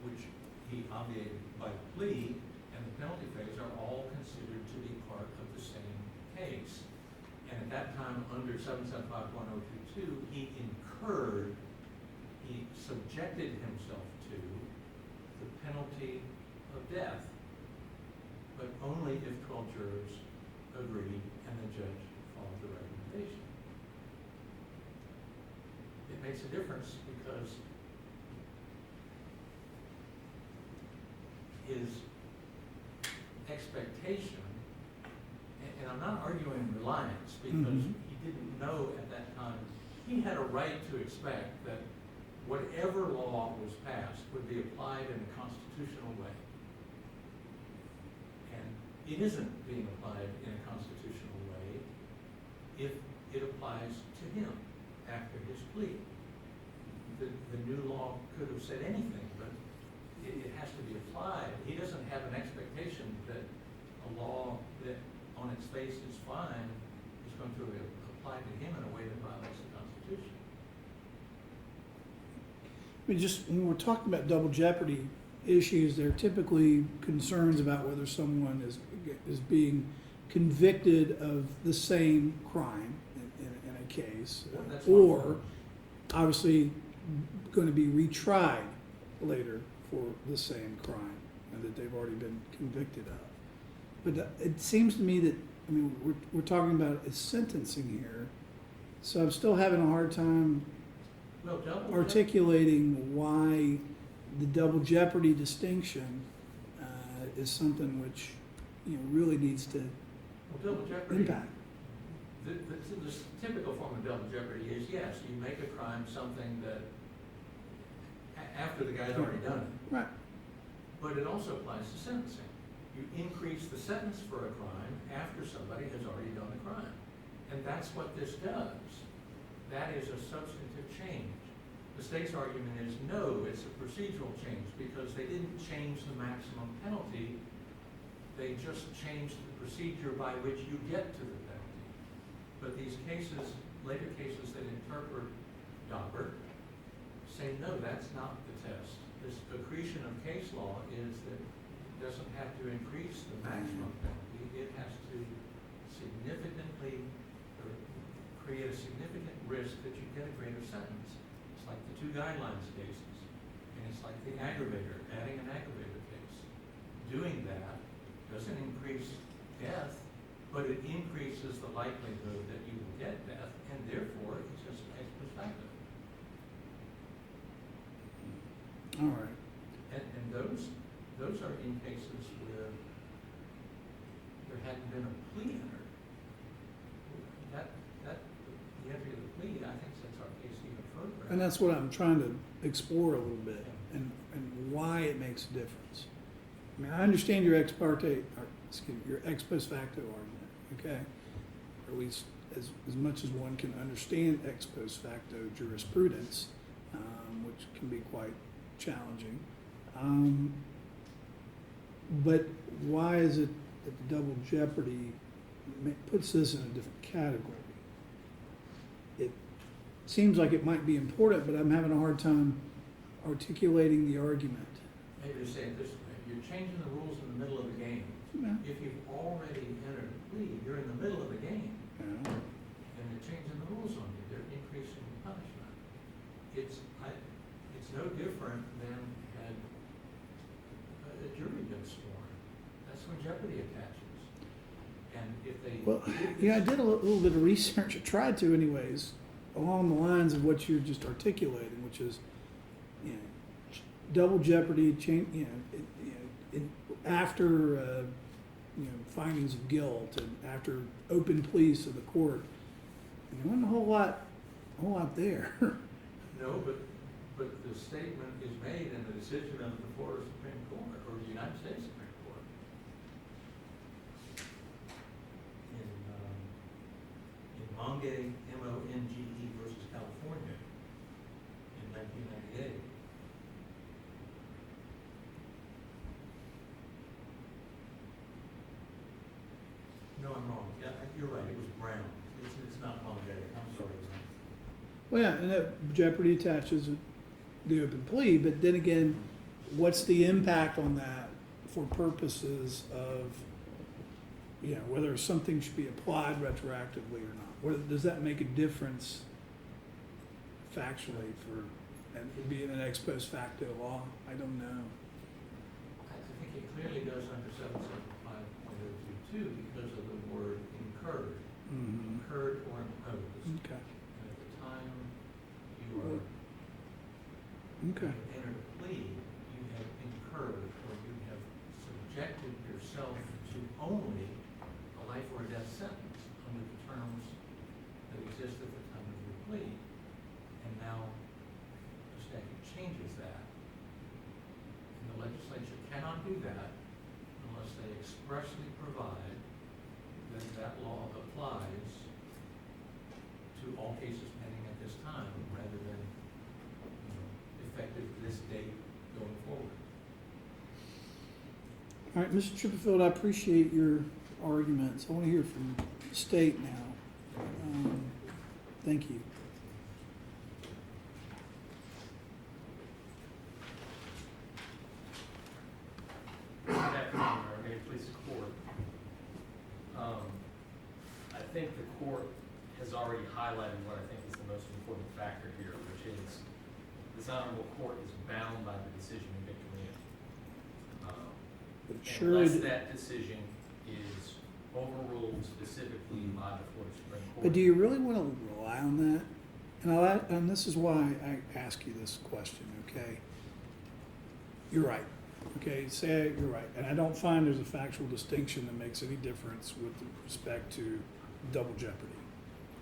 which he obviated by plea, and the penalty phase are all considered to be part of the same case. And at that time, under 775.1022, he subjected himself to the penalty of death, but only if 12 jurors agreed and the judge followed the recommendation. It makes a difference because his expectation, and I'm not arguing reliance because he didn't know at that time, he had a right to expect that whatever law was passed would be applied in a constitutional way. And it isn't being applied in a constitutional way if it applies to him after his plea. The new law could have said anything, but it has to be applied. He doesn't have an expectation that a law that on its face is fine is going to apply to him in a way that violates the Constitution. I mean, just when we're talking about double jeopardy issues, there are typically concerns about whether someone is being convicted of the same crime in a case, or obviously going to be retried later for the same crime and that they've already been convicted of. But it seems to me that, I mean, we're talking about a sentencing here, so I'm still having a hard time articulating why the double jeopardy distinction is something which really needs to double jeopardy, impact. The typical form of double jeopardy is, yes, you make a crime something that after the guy's already done it. Right. But it also applies to sentencing. You increase the sentence for a crime after somebody has already done the crime. And that's what this does. That is a substantive change. The state's argument is, no, it's a procedural change because they didn't change the maximum penalty. They just changed the procedure by which you get to the penalty. But these cases, later cases that interpret Daubert, say, no, that's not the test. This accretion of case law is that it doesn't have to increase the maximum penalty. It has to significantly create a significant risk that you get a greater sentence. It's like the two guidelines cases, and it's like the aggravator, adding an aggravator case. Doing that doesn't increase death, but it increases the likelihood that you will get death, and therefore it's just ex post facto. All right. And those are in cases where there hadn't been a plea entered. and that's what I'm trying to explore a little bit, and why it makes a difference. I mean, I understand your your ex post facto argument, okay? Or at least as much as one can understand ex post facto jurisprudence, which can be quite challenging. But why is it that the double jeopardy puts this in a different category? It seems like it might be important, but I'm having a hard time articulating the argument. Maybe to say it this way, you're changing the rules in the middle of the game. Yeah. If you've already entered a plea, you're in the middle of the game, Yeah. and they're changing the rules on you, they're increasing the punishment. It's no different than had a jury been sworn. That's when jeopardy attaches. And if they. Well, yeah, I did a little bit of research. I tried to, anyways, along the lines of what you're just articulating, which is, you know, double jeopardy, after findings of guilt and after open pleas to the court. And there wasn't a whole lot there. No, but the statement is made in the decision of the Florida Supreme Court or the United States Supreme Court. In Monge, M-O-N-G-E versus California in 1998. No, I'm wrong. Yeah, you're right. It was Brown. It's not Monge. I'm sorry. Well, yeah, and that jeopardy attaches the open plea, but then again, what's the impact on that for purposes of, whether something should be applied retroactively or not? Whether, does that make a difference factually and being an ex post facto law? I don't know. I think it clearly does under 775.022 because of the word incurred. Mm-hmm. Incurred or imposed. Okay. And at the time you are Okay. entered a plea, you have incurred or you have subjected yourself to only a life or a death sentence under the terms that exist at the time of your plea. And now the statute changes that. And the legislature cannot do that unless they expressly provide that that law applies to all cases pending at this time rather than effective this date going forward. All right, Mr. Chipperfield, I appreciate your arguments. I want to hear from the state now. Thank you. Good afternoon, Mayor. May it please the court. I think the court has already highlighted what I think is the most important factor here, which is this honorable court is bound by the decision in Victorino. But surely, Unless that decision is overruled specifically by the Florida Supreme Court. but do you really want to rely on that? And this is why I ask you this question, okay? You're right. Okay, say you're right. And I don't find there's a factual distinction that makes any difference with respect to double jeopardy.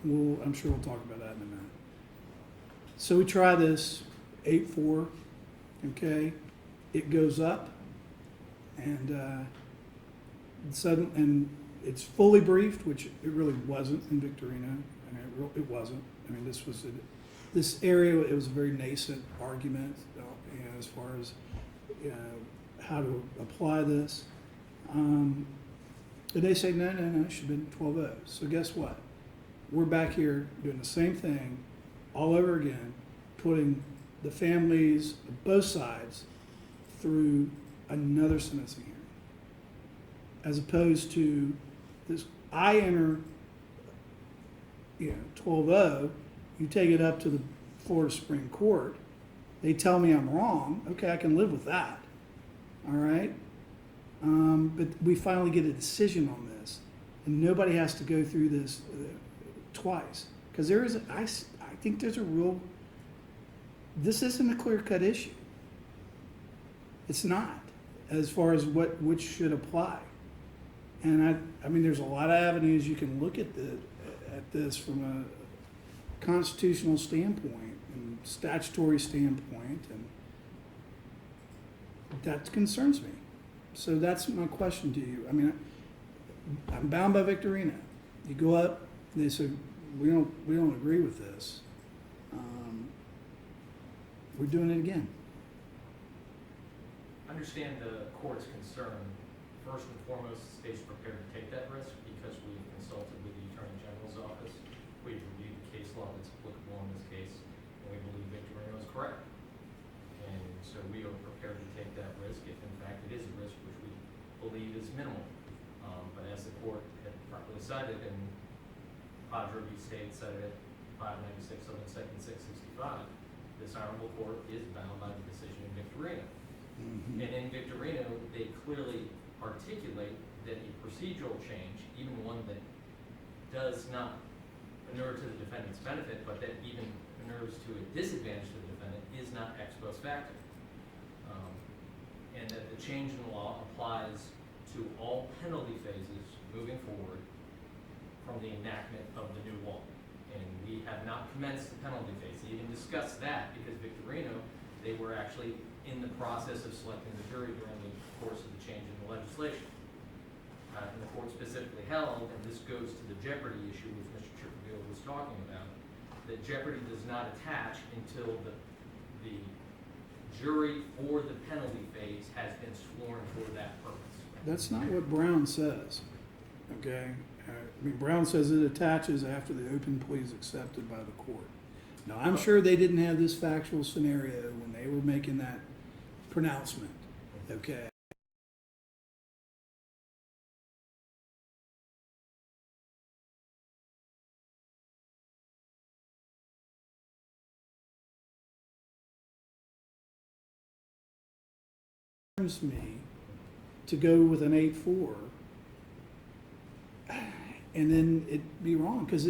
I'm sure we'll talk about that in a minute. So we try this 8-4, okay? It goes up, and it's fully briefed, which it really wasn't in Victorino. I mean, it wasn't. I mean, this area. It was a very nascent argument, as far as how to apply this. But they say no, it should have been 12-0. So guess what? We're back here doing the same thing all over again, putting the families of both sides through another sentencing hearing. As opposed to this, I enter 12-0, you take it up to the Florida Supreme Court, they tell me I'm wrong, okay, I can live with that, all right? But we finally get a decision on this, and nobody has to go through this twice. Because I think there's a real, this isn't a clear-cut issue. It's not, as far as which should apply. And I mean, there's a lot of avenues you can look at this from constitutional standpoint and statutory standpoint, and that concerns me. So that's my question to you. I mean, I'm bound by Victorino. You go up, they say, we don't agree with this. We're doing it again. Understand the court's concern. First and foremost, the state's prepared to take that risk because we consulted with the Attorney General's office. We've reviewed the case law that's applicable in this case, and we believe Victorino is correct. And so we are prepared to take that risk if in fact it is a risk which we believe is minimal. But as the court had properly cited, and Padre v. State cited it 596 of the second 665, this honorable court is bound by the decision in Victorino. And in Victorino, they clearly articulate that a procedural change, even one that does not inure to the defendant's benefit, but that even inures to a disadvantage to the defendant, is not ex post facto. And that the change in law applies to all penalty phases moving forward from the enactment of the new law. And we have not commenced the penalty phase. They even discussed that because Victorino, they were actually in the process of selecting the jury during the course of the change in the legislation. And the court specifically held, and this goes to the jeopardy issue which Mr. Chipperfield was talking about, that jeopardy does not attach until the jury for the penalty phase has been sworn for that purpose. That's not what Brown says, okay? I mean, Brown says it attaches after the open plea is accepted by the court. Now, I'm sure they didn't have this factual scenario when they were making that pronouncement, okay? Me to go with an 8-4 and then it be wrong because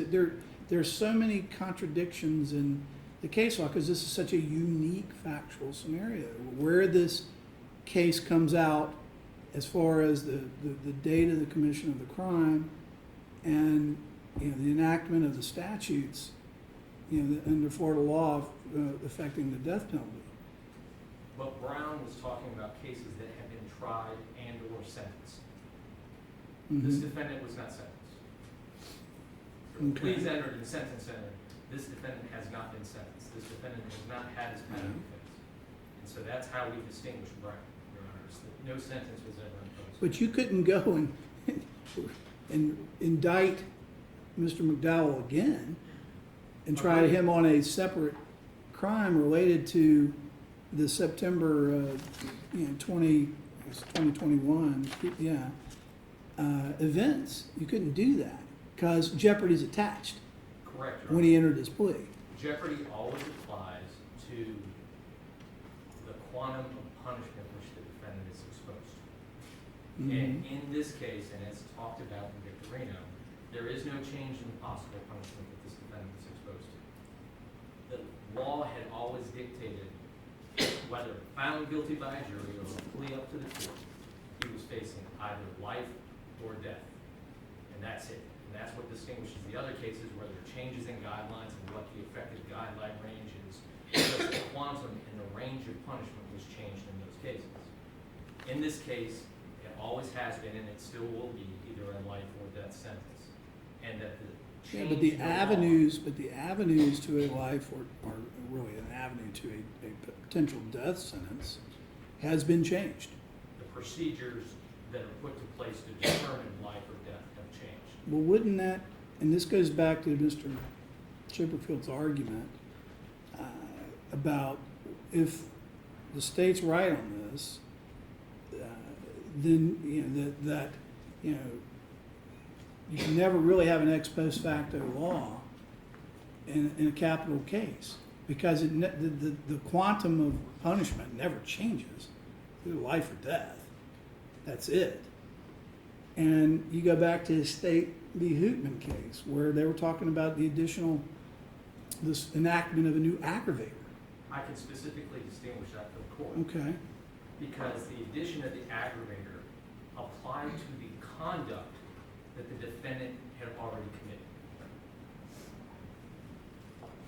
there's so many contradictions in the case law because this is such a unique factual scenario where this case comes out as far as the date of the commission of the crime and the enactment of the statutes under Florida law affecting the death penalty. But Brown was talking about cases that have been tried and or sentenced. This defendant was not sentenced. Okay. Pleas entered and sentence entered. This defendant has not been sentenced. This defendant has not had his penalty phase. And so that's how we distinguish Brown, Your Honors. No sentence was ever imposed. But you couldn't go and indict Mr. McDowell again and try him on a separate crime related to the September 2021 events. You couldn't do that because jeopardy's attached. Correct, Your when Honor. he entered his plea. Jeopardy always applies to the quantum of punishment which the defendant is exposed to. And in this case, and as talked about in Victorino, there is no change in the possible punishment that this defendant is exposed to. The law had always dictated whether found guilty by a jury or a plea up to the court, he was facing either life or death. And that's it. And that's what distinguishes the other cases where there are changes in guidelines and what the effective guideline range is. Because the quantum and the range of punishment was changed in those cases. In this case, it always has been and it still will be either a life or death sentence. And that the change But the in avenues to a life or really an avenue to a potential death sentence has been changed. The procedures that are put to place to determine life or death have changed. Well, wouldn't that, and this goes back to Mr. Chipperfield's argument about if the state's right on this, then you can never really have an ex post facto law in a capital case because the quantum of punishment never changes. Either life or death. That's it. And you go back to the State v. Hootman case where they were talking about this enactment of a new aggravator. I can specifically distinguish that for the court. Okay. Because the addition of the aggravator applied to the conduct that the defendant had already committed.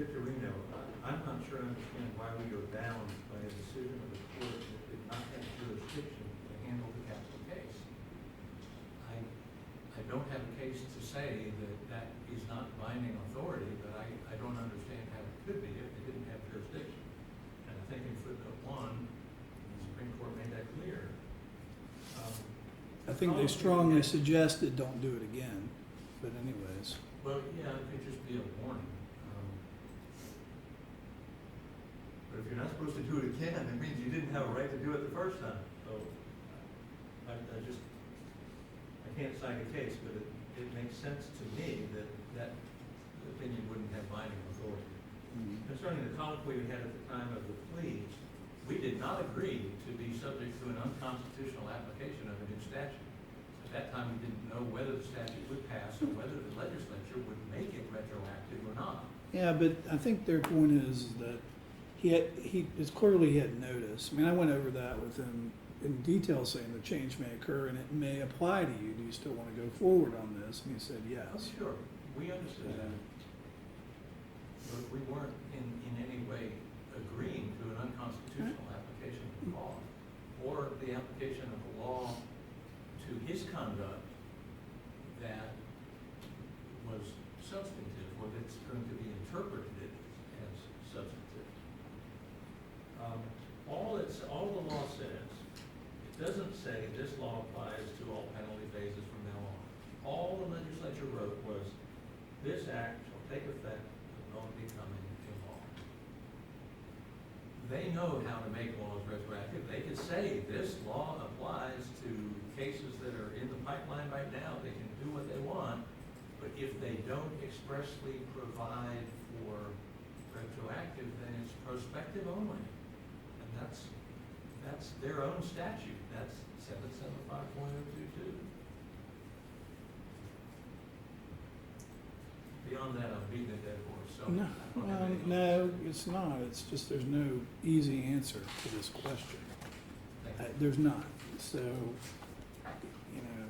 Victorino, I'm not sure I understand why we are bound by a decision of the court that did not have jurisdiction to handle the capital case. I don't have a case to say that that is not binding authority, but I don't understand how it could be if they didn't have jurisdiction. And I think in footnote 1, the Supreme Court made that clear. I think they strongly suggested don't do it again, but anyways. Well, yeah, it could just be a warning. But if you're not supposed to do it again, it means you didn't have a right to do it the first time. So I can't cite a case, but it makes sense to me that that opinion wouldn't have binding authority. Concerning the colloquy we had at the time of the plea, we did not agree to be subject to an unconstitutional application of a new statute. At that time, we didn't know whether the statute would pass or whether the legislature would make it retroactive or not. Yeah, but I think their point is that it's clearly he had notice. I mean, I went over that with him in detail, saying the change may occur and it may apply to you. Do you still want to go forward on this? And he said Oh, yes. sure, we understood that. But we weren't in any way agreeing to an unconstitutional application of the law or the application of the law to his conduct that was substantive or that's going to be interpreted as substantive. All the law says, it doesn't say this law applies to all penalty phases from now on. All the legislature wrote was, this act shall take effect upon becoming a law. They know how to make laws retroactive. They could say this law applies to cases that are in the pipeline right now. They can do what they want, but if they don't expressly provide for retroactive, then it's prospective only. And that's their own statute. That's 775.022. Beyond that, I'm beating a dead horse, so. No, I don't have well, anything no, else. it's not. It's just there's no easy answer to this question. Thank you. There's not. So, you know,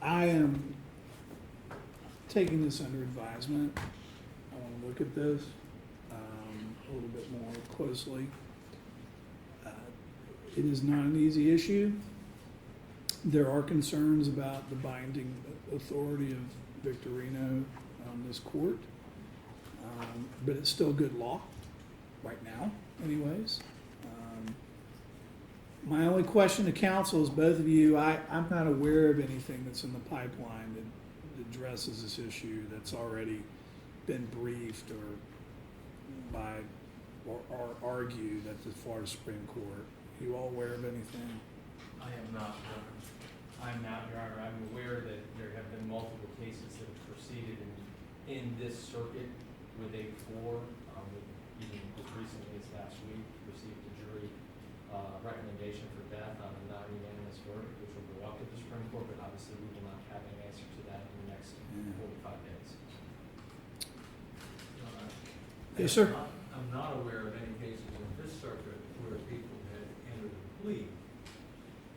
I am taking this under advisement. I want to look at this a little bit more closely. It is not an easy issue. There are concerns about the binding authority of Victorino on this court, but it's still good law right now, anyways. My only question to council is both of you, I'm not aware of anything that's in the pipeline that addresses this issue that's already been briefed or argued at the Florida Supreme Court. You all aware of anything? I am not, Your Honor. I'm not, Your Honor. I'm aware that there have been multiple cases that have proceeded in this circuit with a four, even as recently as last week, received a jury recommendation for death on a non-unanimous verdict, which will go up to the Supreme Court, but obviously we will not have an answer to that in the next 45 days. Yes, sir. I'm not aware of any cases in this circuit where people had entered a plea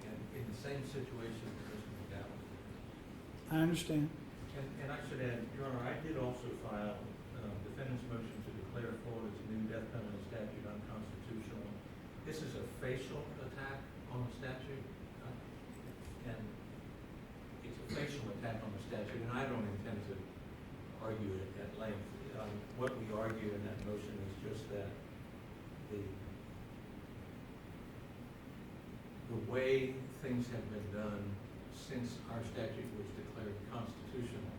and in the same situation that Mr. McDowell did. I understand. And I should add, Your Honor, I did also file defendant's motion to declare Florida's new death penalty statute unconstitutional. This is a facial attack on the statute, and it's a facial attack on the statute, and I don't intend to argue it at length. What we argue in that motion is just that the way things have been done since our statute was declared constitutional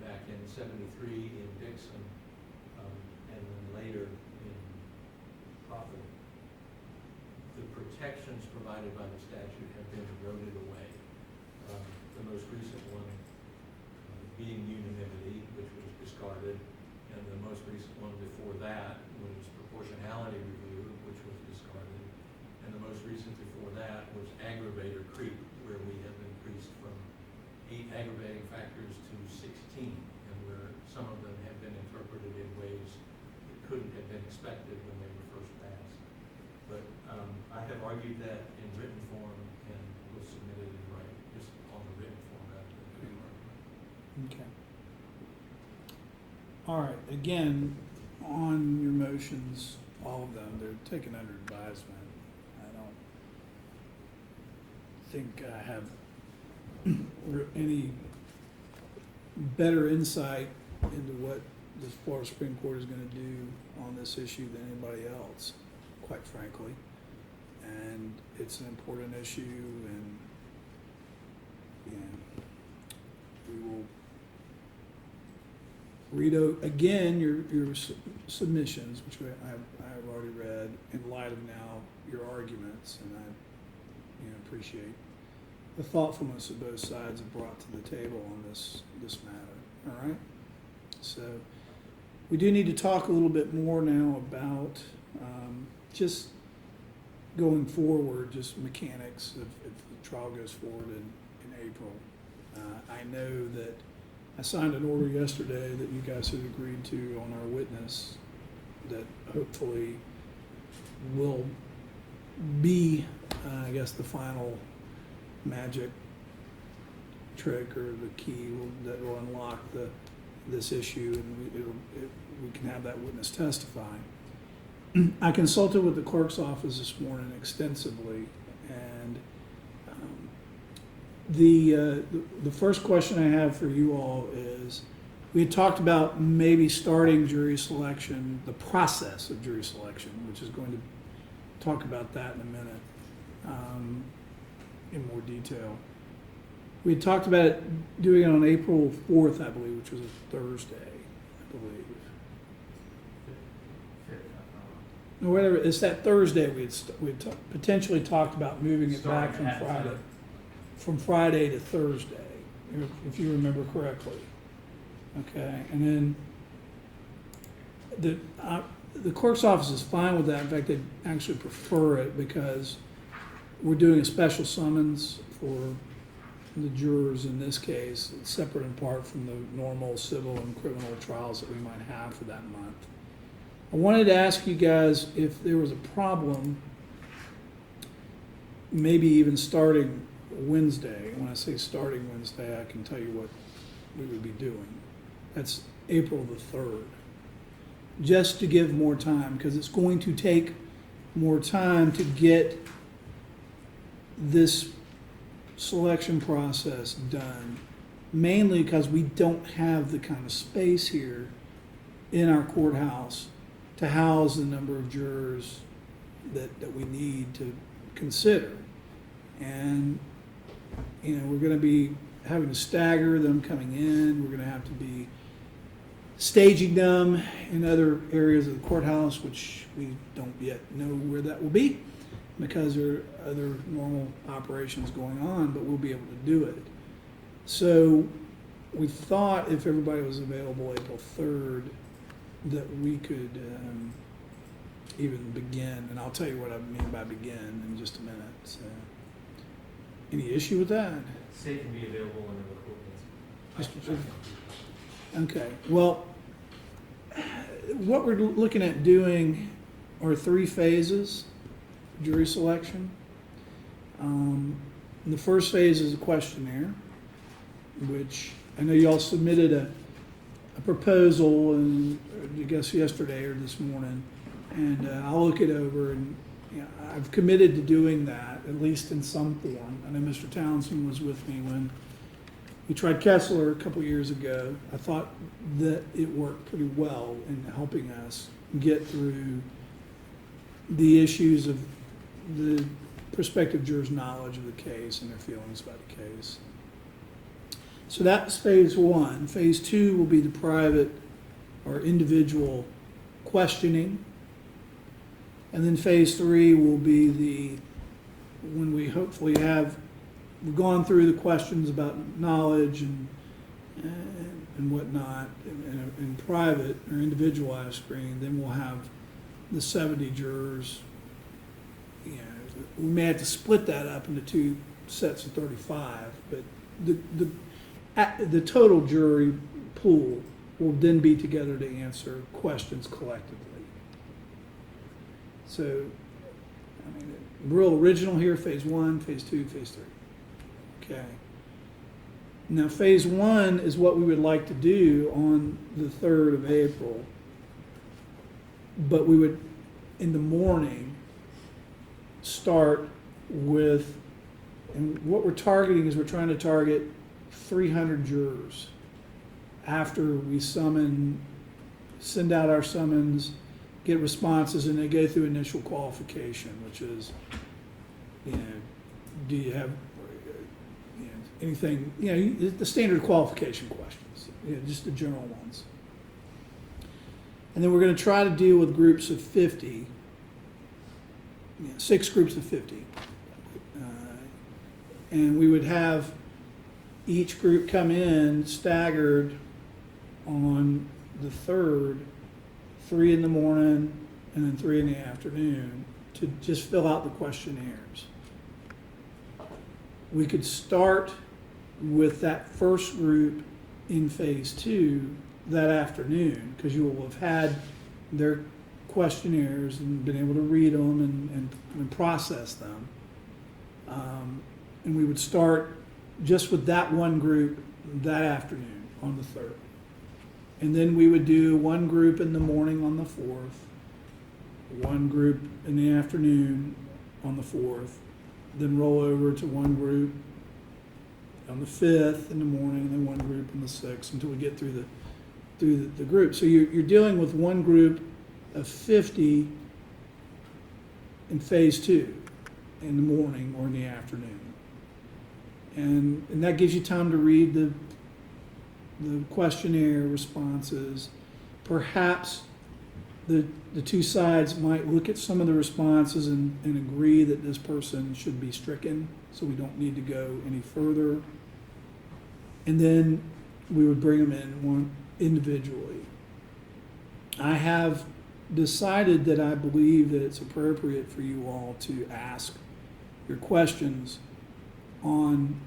back in '73 in Dixon, and then later in Crawford, the protections provided by the statute have been eroded away. The most recent one being unanimity, which was discarded, and the most recent one before that was proportionality review, which was discarded, and the most recent before that was aggravator creep, where we have increased from 8 aggravating factors to 16, and where some of them have been interpreted in ways that couldn't have been expected when they were first passed. But I have argued that in written form and will submit it in writing, just on the written form rather than the argument. Okay. All right, again, on your motions, all of them, they're taken under advisement. I don't think I have any better insight into what the Florida Supreme Court is going to do on this issue than anybody else, quite frankly. And it's an important issue, and we will read again your submissions, which I have already read, in light of now your arguments, and I appreciate the thoughtfulness that both sides have brought to the table on this matter. All right, so we do need to talk a little bit more now about just going forward, just mechanics if the trial goes forward in April. I know that I signed an order yesterday that you guys had agreed to on our witness that hopefully will be, I guess, the final magic trick or the key that will unlock this issue, and we can have that witness testify. I consulted with the clerk's office this morning extensively, and the first question I have for you all is, we had talked about maybe starting jury selection, the process of jury selection, which is going to talk about that in a minute in more detail. We had talked about it doing it on April 4th, I believe, which was a Thursday, I believe. Or whatever, it's that Thursday we had potentially talked about moving it back from Friday to Thursday, if you remember correctly. Okay, and then the clerk's office is fine with that. In fact, they actually prefer it because we're doing a special summons for the jurors in this case, separate and apart from the normal civil and criminal trials that we might have for that month. I wanted to ask you guys if there was a problem, maybe even starting Wednesday. When I say starting Wednesday, I can tell you what we would be doing. That's April the 3rd. Just to give more time, because it's going to take more time to get this selection process done, mainly because we don't have the kind of space here in our courthouse to house the number of jurors that we need to consider. And we're going to be having to stagger them coming in. We're going to have to be staging them in other areas of the courthouse, which we don't yet know where that will be because there are other normal operations going on, but we'll be able to do it. So we thought if everybody was available April 3rd, that we could even begin, and I'll tell you what I mean by begin in just a minute. So, any issue with that? Say can be available under the court. Okay, well, what we're looking at doing are 3 phases of jury selection. The first phase is a questionnaire, which I know you all submitted a proposal, and I guess yesterday or this morning, and I'll look it over, and I've committed to doing that, at least in some form. I know Mr. Townsend was with me when we tried Kessler a couple years ago. I thought that it worked pretty well in helping us get through the issues of the prospective jurors' knowledge of the case and their feelings about the case. So that's phase 1. Phase 2 will be the private or individual questioning. And then phase 3 will be when we hopefully we've gone through the questions about knowledge and whatnot in private or individualized screening. Then we'll have the 70 jurors. We may have to split that up into 2 sets of 35, but the total jury pool will then be together to answer questions collectively. So, real original here, phase 1, phase 2, phase 3. Okay. Now, phase one is what we would like to do on the 3rd of April. But we would, in the morning, start with, and what we're targeting is we're trying to target 300 jurors after we send out our summons, get responses, and they go through initial qualification, which is, do you have anything, the standard qualification questions, just the general ones. And then we're going to try to deal with groups of 50, 6 groups of 50. And we would have each group come in staggered on the 3rd, 3 in the morning and then 3 in the afternoon, to just fill out the questionnaires. We could start with that first group in phase 2 that afternoon, because you will have had their questionnaires and been able to read them and process them. And we would start just with that one group that afternoon on the 3rd. And then we would do one group in the morning on the 4th, one group in the afternoon on the 4th, then roll over to one group on the 5th in the morning, and then one group on the 6th until we get through the group. So you're dealing with one group of 50 in phase 2 in the morning or in the afternoon. And that gives you time to read the questionnaire responses. Perhaps the two sides might look at some of the responses and agree that this person should be stricken, so we don't need to go any further. And then we would bring them in individually. I have decided that I believe that it's appropriate for you all to ask your questions on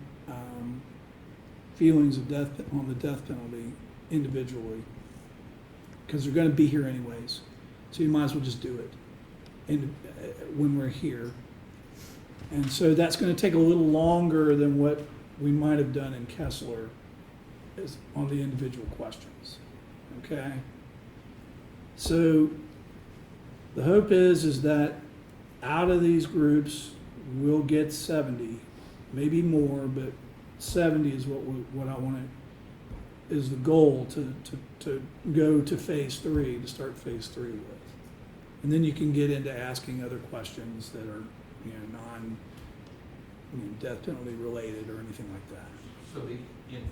feelings of death on the death penalty individually, because they're going to be here anyways, so you might as well just do it when we're here. And so that's going to take a little longer than what we might have done in Kessler on the individual questions. Okay, so the hope is that out of these groups we'll get 70, maybe more, but 70 is what I want to, is the goal to go to phase 3, to start phase 3 with. And then you can get into asking other questions that are death penalty related or anything like that. So in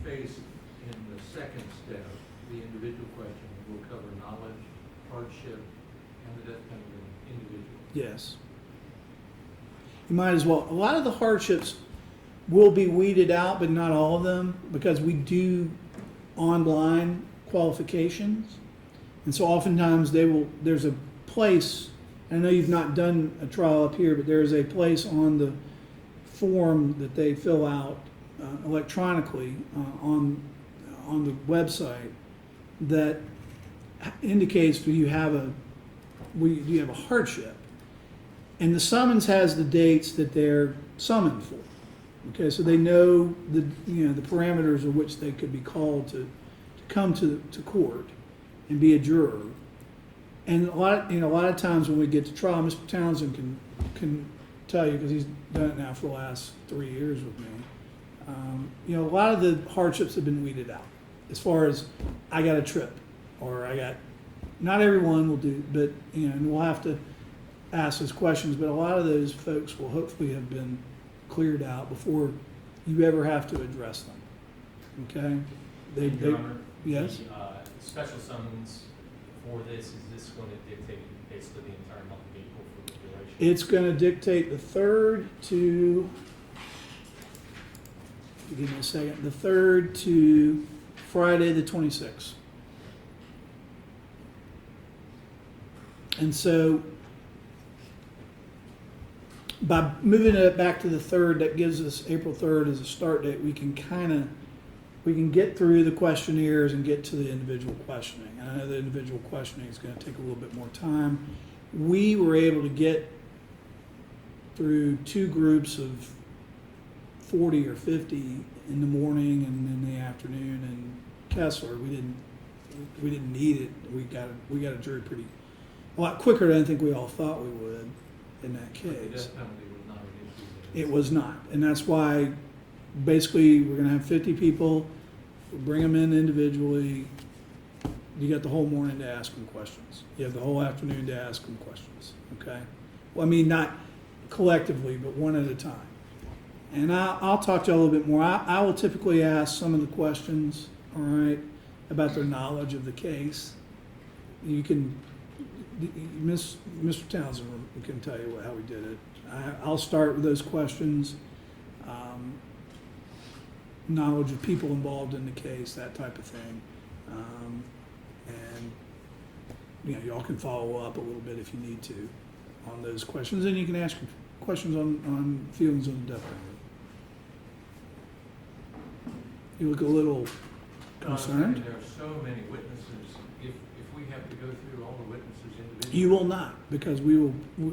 the second step, the individual question will cover knowledge, hardship, and the death penalty individual. Yes. You might as well. A lot of the hardships will be weeded out, but not all of them, because we do online qualifications. And so oftentimes there's a place, I know you've not done a trial up here, but there's a place on the form that they fill out electronically on the website that indicates that you have a hardship. And the summons has the dates that they're summoned for. Okay, so they know the parameters of which they could be called to come to court and be a juror. And a lot of times when we get to trial, Mr. Townsend can tell you, because he's done it now for the last 3 years with me. A lot of the hardships have been weeded out. As far as I got a trip, or not everyone will do, but and we'll have to ask those questions. But a lot of those folks will hopefully have been cleared out before you ever have to address them. Okay? Your Honor, yes? the special summons for this, is this going to dictate basically the entire month of April for the duration? It's going to dictate the 3rd to, give me a second, the 3rd to Friday the 26th. And so by moving it back to the 3rd, that gives us April 3rd as a start date. We can get through the questionnaires and get to the individual questioning. And I know the individual questioning is going to take a little bit more time. We were able to get through 2 groups of 40 or 50 in the morning and in the afternoon. And Kessler, we didn't need it. We got a jury a lot quicker than I think we all thought we would in that The case. death penalty was not an issue. It was not, and that's why basically we're gonna have 50 people, we'll bring them in individually. You got the whole morning to ask them questions. You have the whole afternoon to ask them questions, okay? Well, I mean, not collectively, but one at a time. And I'll talk to you a little bit more. I will typically ask some of the questions, all right, about their knowledge of the case. You can, Mr. Townsend can tell you how we did it. I'll start with those questions, knowledge of people involved in the case, that type of thing. And, you know, y'all can follow up a little bit if you need to on those questions. And you can ask questions on feelings on the death penalty. You look a little concerned. There are so many witnesses. If we have to go through all the witnesses individually. You will not, because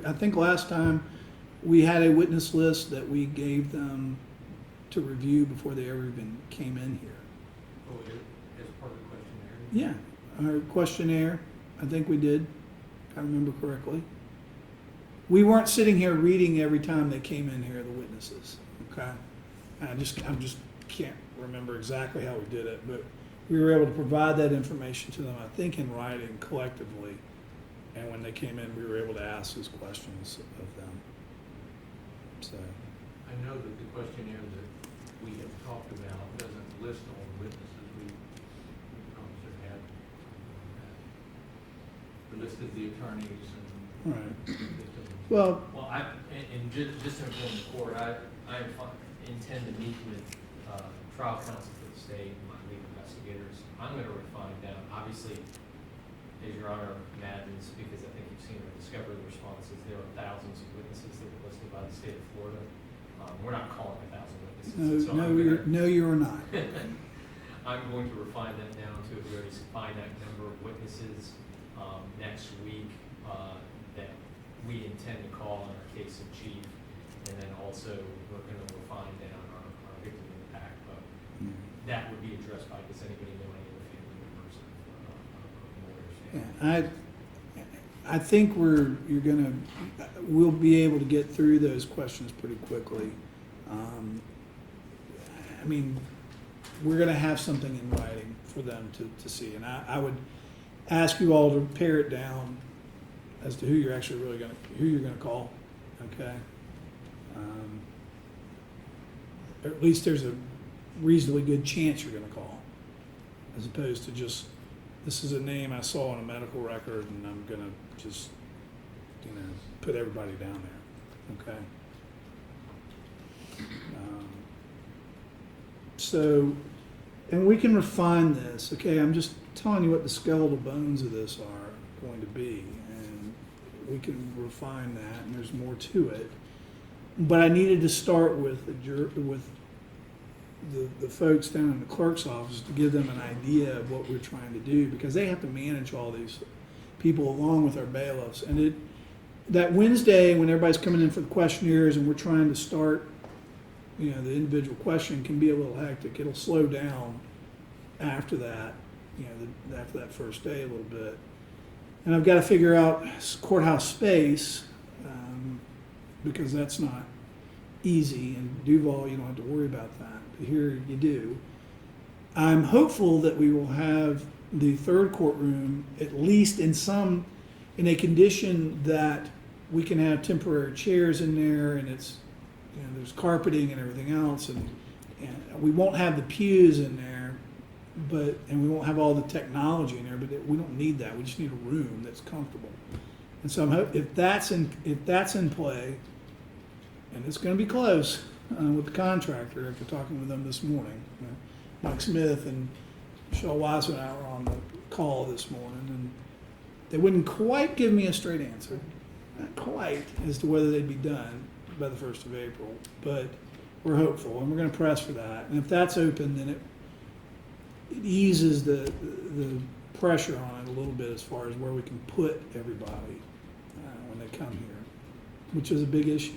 I think last time we had a witness list that we gave them to review before they ever even came in here. Oh, as part of the questionnaire? Yeah, our questionnaire, I think we did, if I remember correctly. We weren't sitting here reading every time they came in here, the witnesses, okay? I just can't remember exactly how we did it, but we were able to provide that information to them, I think in writing collectively. And when they came in, we were able to ask those questions of them. So, I know that the questionnaire that we have talked about doesn't list all the witnesses we promised to have. We listed the attorneys and. right. the- Well, Well, and just to inform the court, I intend to meet with trial counsel for the state and my lead investigators. I'm going to refine down, obviously, as Your Honor imagines, because I think you've seen the discovery responses, there are thousands of witnesses that were listed by the state of Florida. We're not calling 1,000 witnesses. so no, you're not. I'm going to refine that down to a very finite number of witnesses next week that we intend to call in our case in chief. And then also, we're going to refine down our victim impact. But that would be addressed by, does anybody know any of the family members of Moyers? Yeah, I think we'll be able to get through those questions pretty quickly. I mean, we're gonna have something in writing for them to see, and I would ask you all to pare it down as to who you're actually who you're gonna call, okay? Or at least there's a reasonably good chance you're gonna call, as opposed to just, this is a name I saw on a medical record and I'm gonna just, put everybody down there, okay? So, and we can refine this, okay? I'm just telling you what the skeletal bones of this are going to be, and we can refine that, and there's more to it. But I needed to start with the folks down in the clerk's office to give them an idea of what we're trying to do, because they have to manage all these people along with our bailiffs. And that Wednesday when everybody's coming in for the questionnaires and we're trying to start, the individual question can be a little hectic. It'll slow down after that, after that first day a little bit. And I've got to figure out courthouse space, because that's not easy. In Duval, you don't have to worry about that. But here you do. I'm hopeful that we will have the third courtroom at least in a condition that we can have temporary chairs in there, and it's, there's carpeting and everything else, and we won't have the pews in there, and we won't have all the technology in there, but we don't need that. We just need a room that's comfortable. And so if that's in play, and it's going to be close with the contractor after talking with them this morning. Mike Smith and Michelle Weiss and I were on the call this morning, and they wouldn't quite give me a straight answer, not quite, as to whether they'd be done by the 1st of April, but we're hopeful, and we're going to press for that. And if that's open, then it eases the pressure on it a little bit as far as where we can put everybody when they come here, which is a big issue,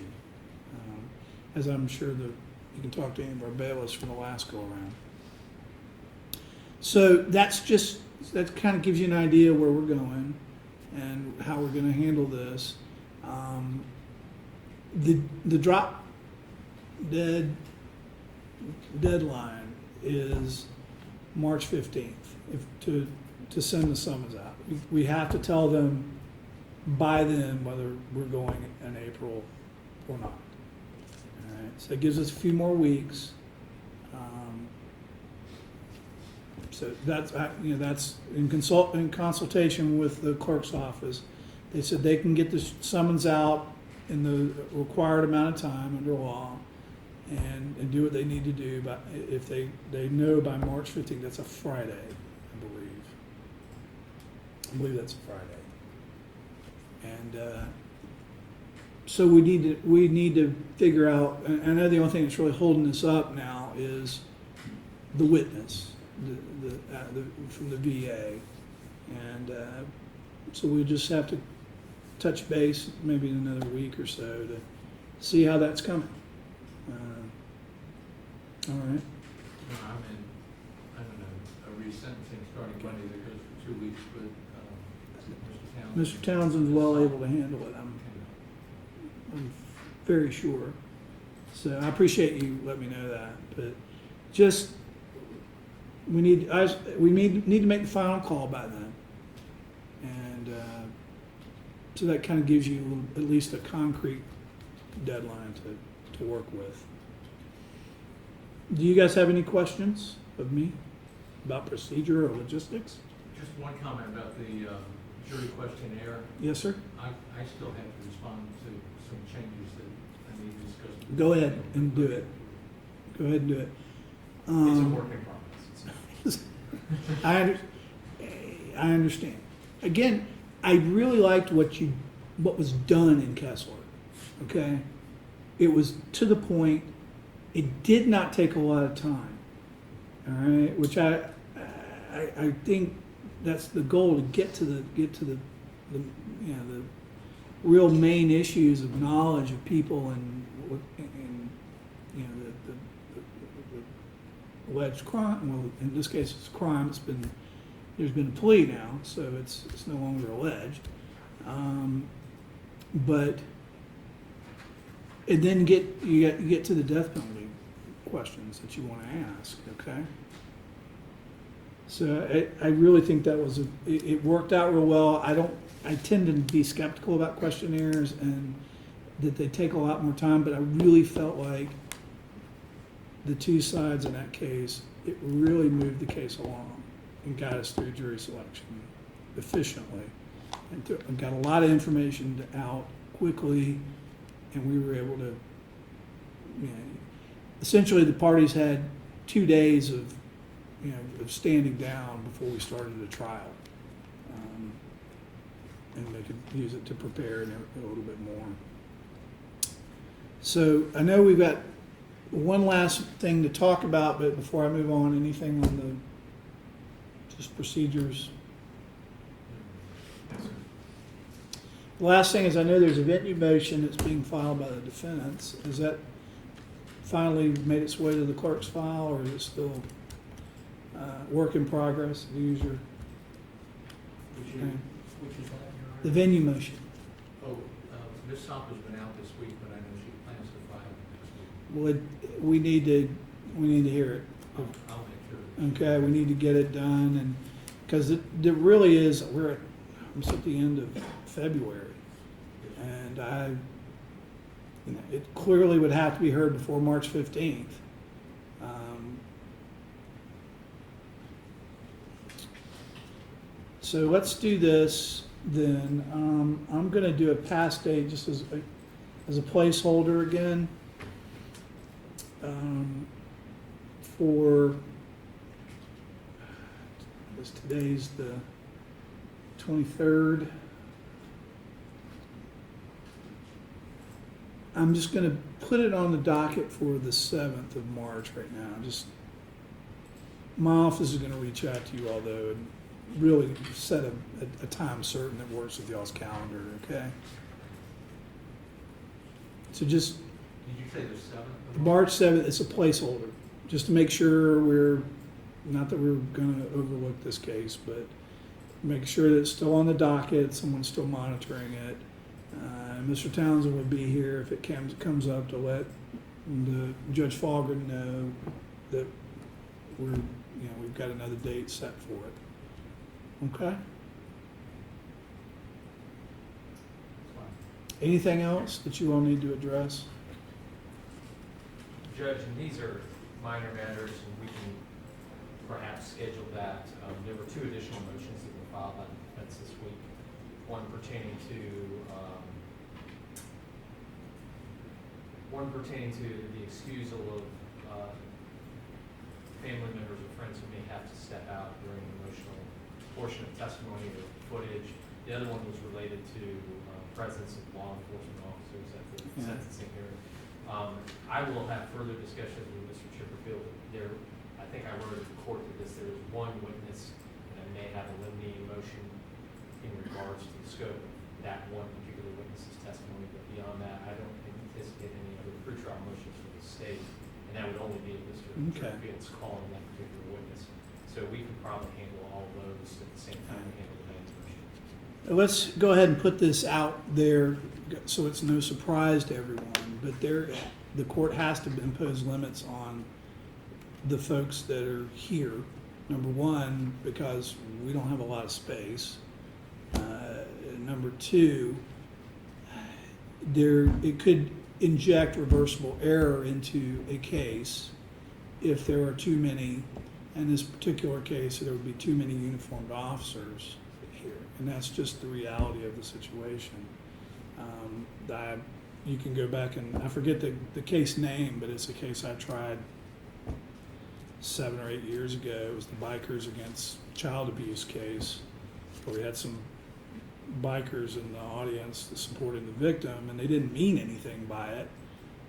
as I'm sure the you can talk to any of our bailiffs from the last go around. So that kind of gives you an idea where we're going and how we're gonna handle this. The drop dead deadline is March 15th to send the summons out. We have to tell them by then whether we're going in April or not. All right, so it gives us a few more weeks. So that's, that's in consultation with the clerk's office. They said they can get the summons out in the required amount of time under law and do what they need to do. But if they know by March 15th, that's a Friday, I believe. I believe that's a Friday. And so we need to figure out, and I know the only thing that's really holding this up now is the witness, from the VA. And so we just have to touch base maybe in another week or so to see how that's coming. All right. No, I'm in a resentencing starting Monday that goes for 2 weeks, but Mr. Townsend's well able to handle it, I'm very sure. So I appreciate you letting me know that, but just, we need to make the final call by then. And so that kind of gives you at least a concrete deadline to work with. Do you guys have any questions of me about procedure or logistics? Just one comment about the jury questionnaire. Yes, sir? I still have to respond to some changes that I need to discuss. Go ahead and do it. Go ahead and do it. It's a work in progress. I understand. Again, I really liked what was done in Kessler. Okay, it was to the point. It did not take a lot of time. All right, which I think that's the goal, to get to the real main issues of knowledge of people and the alleged crime. Well, in this case, it's a crime. There's been a plea now, so it's no longer alleged. But and then you get to the death penalty questions that you want to ask. Okay. So I really think that was it worked out real well. I tend to be skeptical about questionnaires and that they take a lot more time, but I really felt like the two sides in that case, it really moved the case along and got us through jury selection efficiently and got a lot of information out quickly, and we were able to, essentially the parties had 2 days of standing down before we started the trial. And they could use it to prepare a little bit more. So I know we've got one last thing to talk about, but before I move on, anything on just procedures? Yes, sir. The last thing is, I know there's a venue motion that's being filed by the defendants. Has that finally made its way to the clerk's file, or is it still work in progress? Use your Which is that, Your Honor? the venue motion. Oh, Ms. Sopa's been out this week, but I know she plans to file it this week. Well, we need to hear it. I'll make sure. Okay, we need to get it done, and because it really is, we're almost at the end of February, and it clearly would have to be heard before March 15th. So let's do this then. I'm going to do a past date just as a placeholder again. For I guess today's the 23rd. I'm just going to put it on the docket for the 7th of March right now. Just my office is going to reach out to you all though and really set a time certain that works with y'all's calendar. Okay. So just Did you say the 7th? March 7th, it's a placeholder, just to make sure not that we're gonna overlook this case, but make sure that it's still on the docket, someone's still monitoring it. Mr. Townsend would be here if it comes up to let Judge Falgren know that we've got another date set for it. Okay? Anything else that you all need to address? Judge, and these are minor matters, and we can perhaps schedule that. There were 2 additional motions that were filed by defense this week. One pertaining to the excusal of family members or friends who may have to step out during the emotional portion of testimony or footage. The other one was related to presence of law enforcement officers at the sentencing hearing. I will have further discussions with Mr. Chipperfield. I think I wrote in the court that there is one witness, and I may have a limiting motion in regards to the scope of that one particular witness's testimony, but beyond that, I don't anticipate any other pretrial motions for the state, and that would only be if Mr. Chipperfield's calling that particular witness. So we could probably handle all of those at the same time we handle the man's motion. Let's go ahead and put this out there so it's no surprise to everyone, but the court has to impose limits on the folks that are here. Number one, because we don't have a lot of space. Number two, it could inject reversible error into a case if there are too many. In this particular case, there would be too many uniformed officers here, and that's just the reality of the situation. You can go back and I forget the case name, but it's a case I tried 7 or 8 years ago. It was the bikers against child abuse case, where we had some bikers in the audience that supported the victim, and they didn't mean anything by it,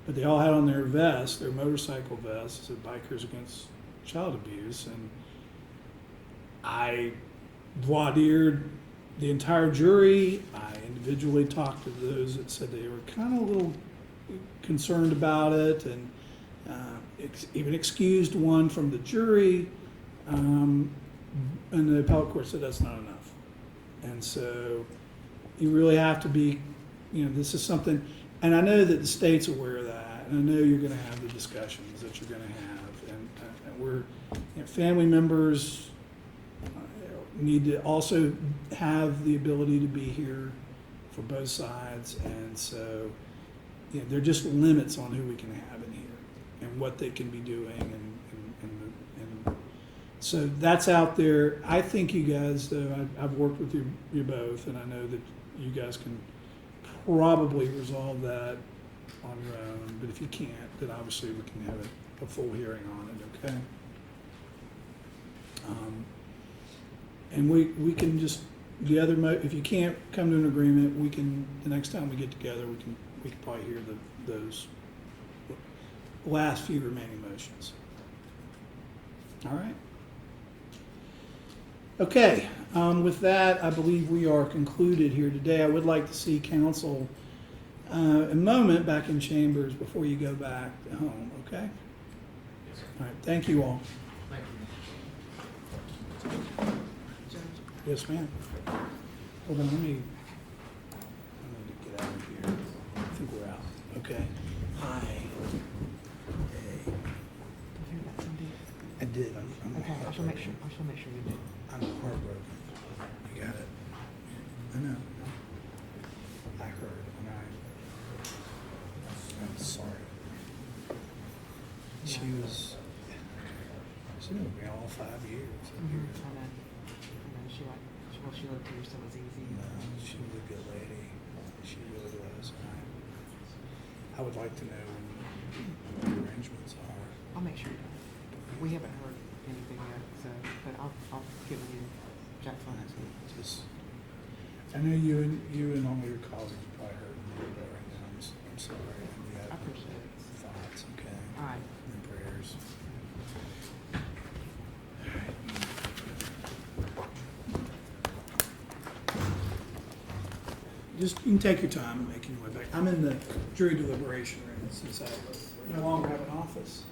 but they all had on their vests, their motorcycle vests, said bikers against child abuse, and I voir dired the entire jury. I individually talked to those that said they were kind of a little concerned about it, and even excused one from the jury, and the appellate court said that's not enough. And so you really have to be, this is something, and I know that the state's aware of that, and I know you're going to have the discussions that you're going to have, and we're, family members need to also have the ability to be here for both sides, and so there are just limits on who we can have in here and what they can be doing, and so that's out there. I think you guys, though, I've worked with you both, and I know that you guys can probably resolve that on your own, but if you can't, then obviously we can have a full hearing on it, okay? And we can just, if you can't come to an agreement, we can, the next time we get together, we can probably hear those last few remaining motions. All right? Okay, with that, I believe we are concluded here today. I would like to see council a moment back in chambers before you go back home, okay? Yes, sir. All right, thank you all. Thank you. Yes, ma'am. Hold on, I need to get out of here. I think we're out. Okay. Hi. Hey. I did. I'm Okay, I shall make sure you do. I'm heartbroken. You got it. I know. I heard, and I'm sorry. She was with me all 5 years. I know. She lived here, so it was easy. No, she was a good lady. She really was. I would like to know what the arrangements are. I'll make sure you do. We haven't heard anything yet, so, but I'll get with you, Jackson, next week. I know you and all your colleagues probably heard me right now. I'm sorry. I appreciate it. Thoughts, okay? All right. And prayers. just, you can take your time making your way back. I'm in the jury deliberation room since I no longer have an office.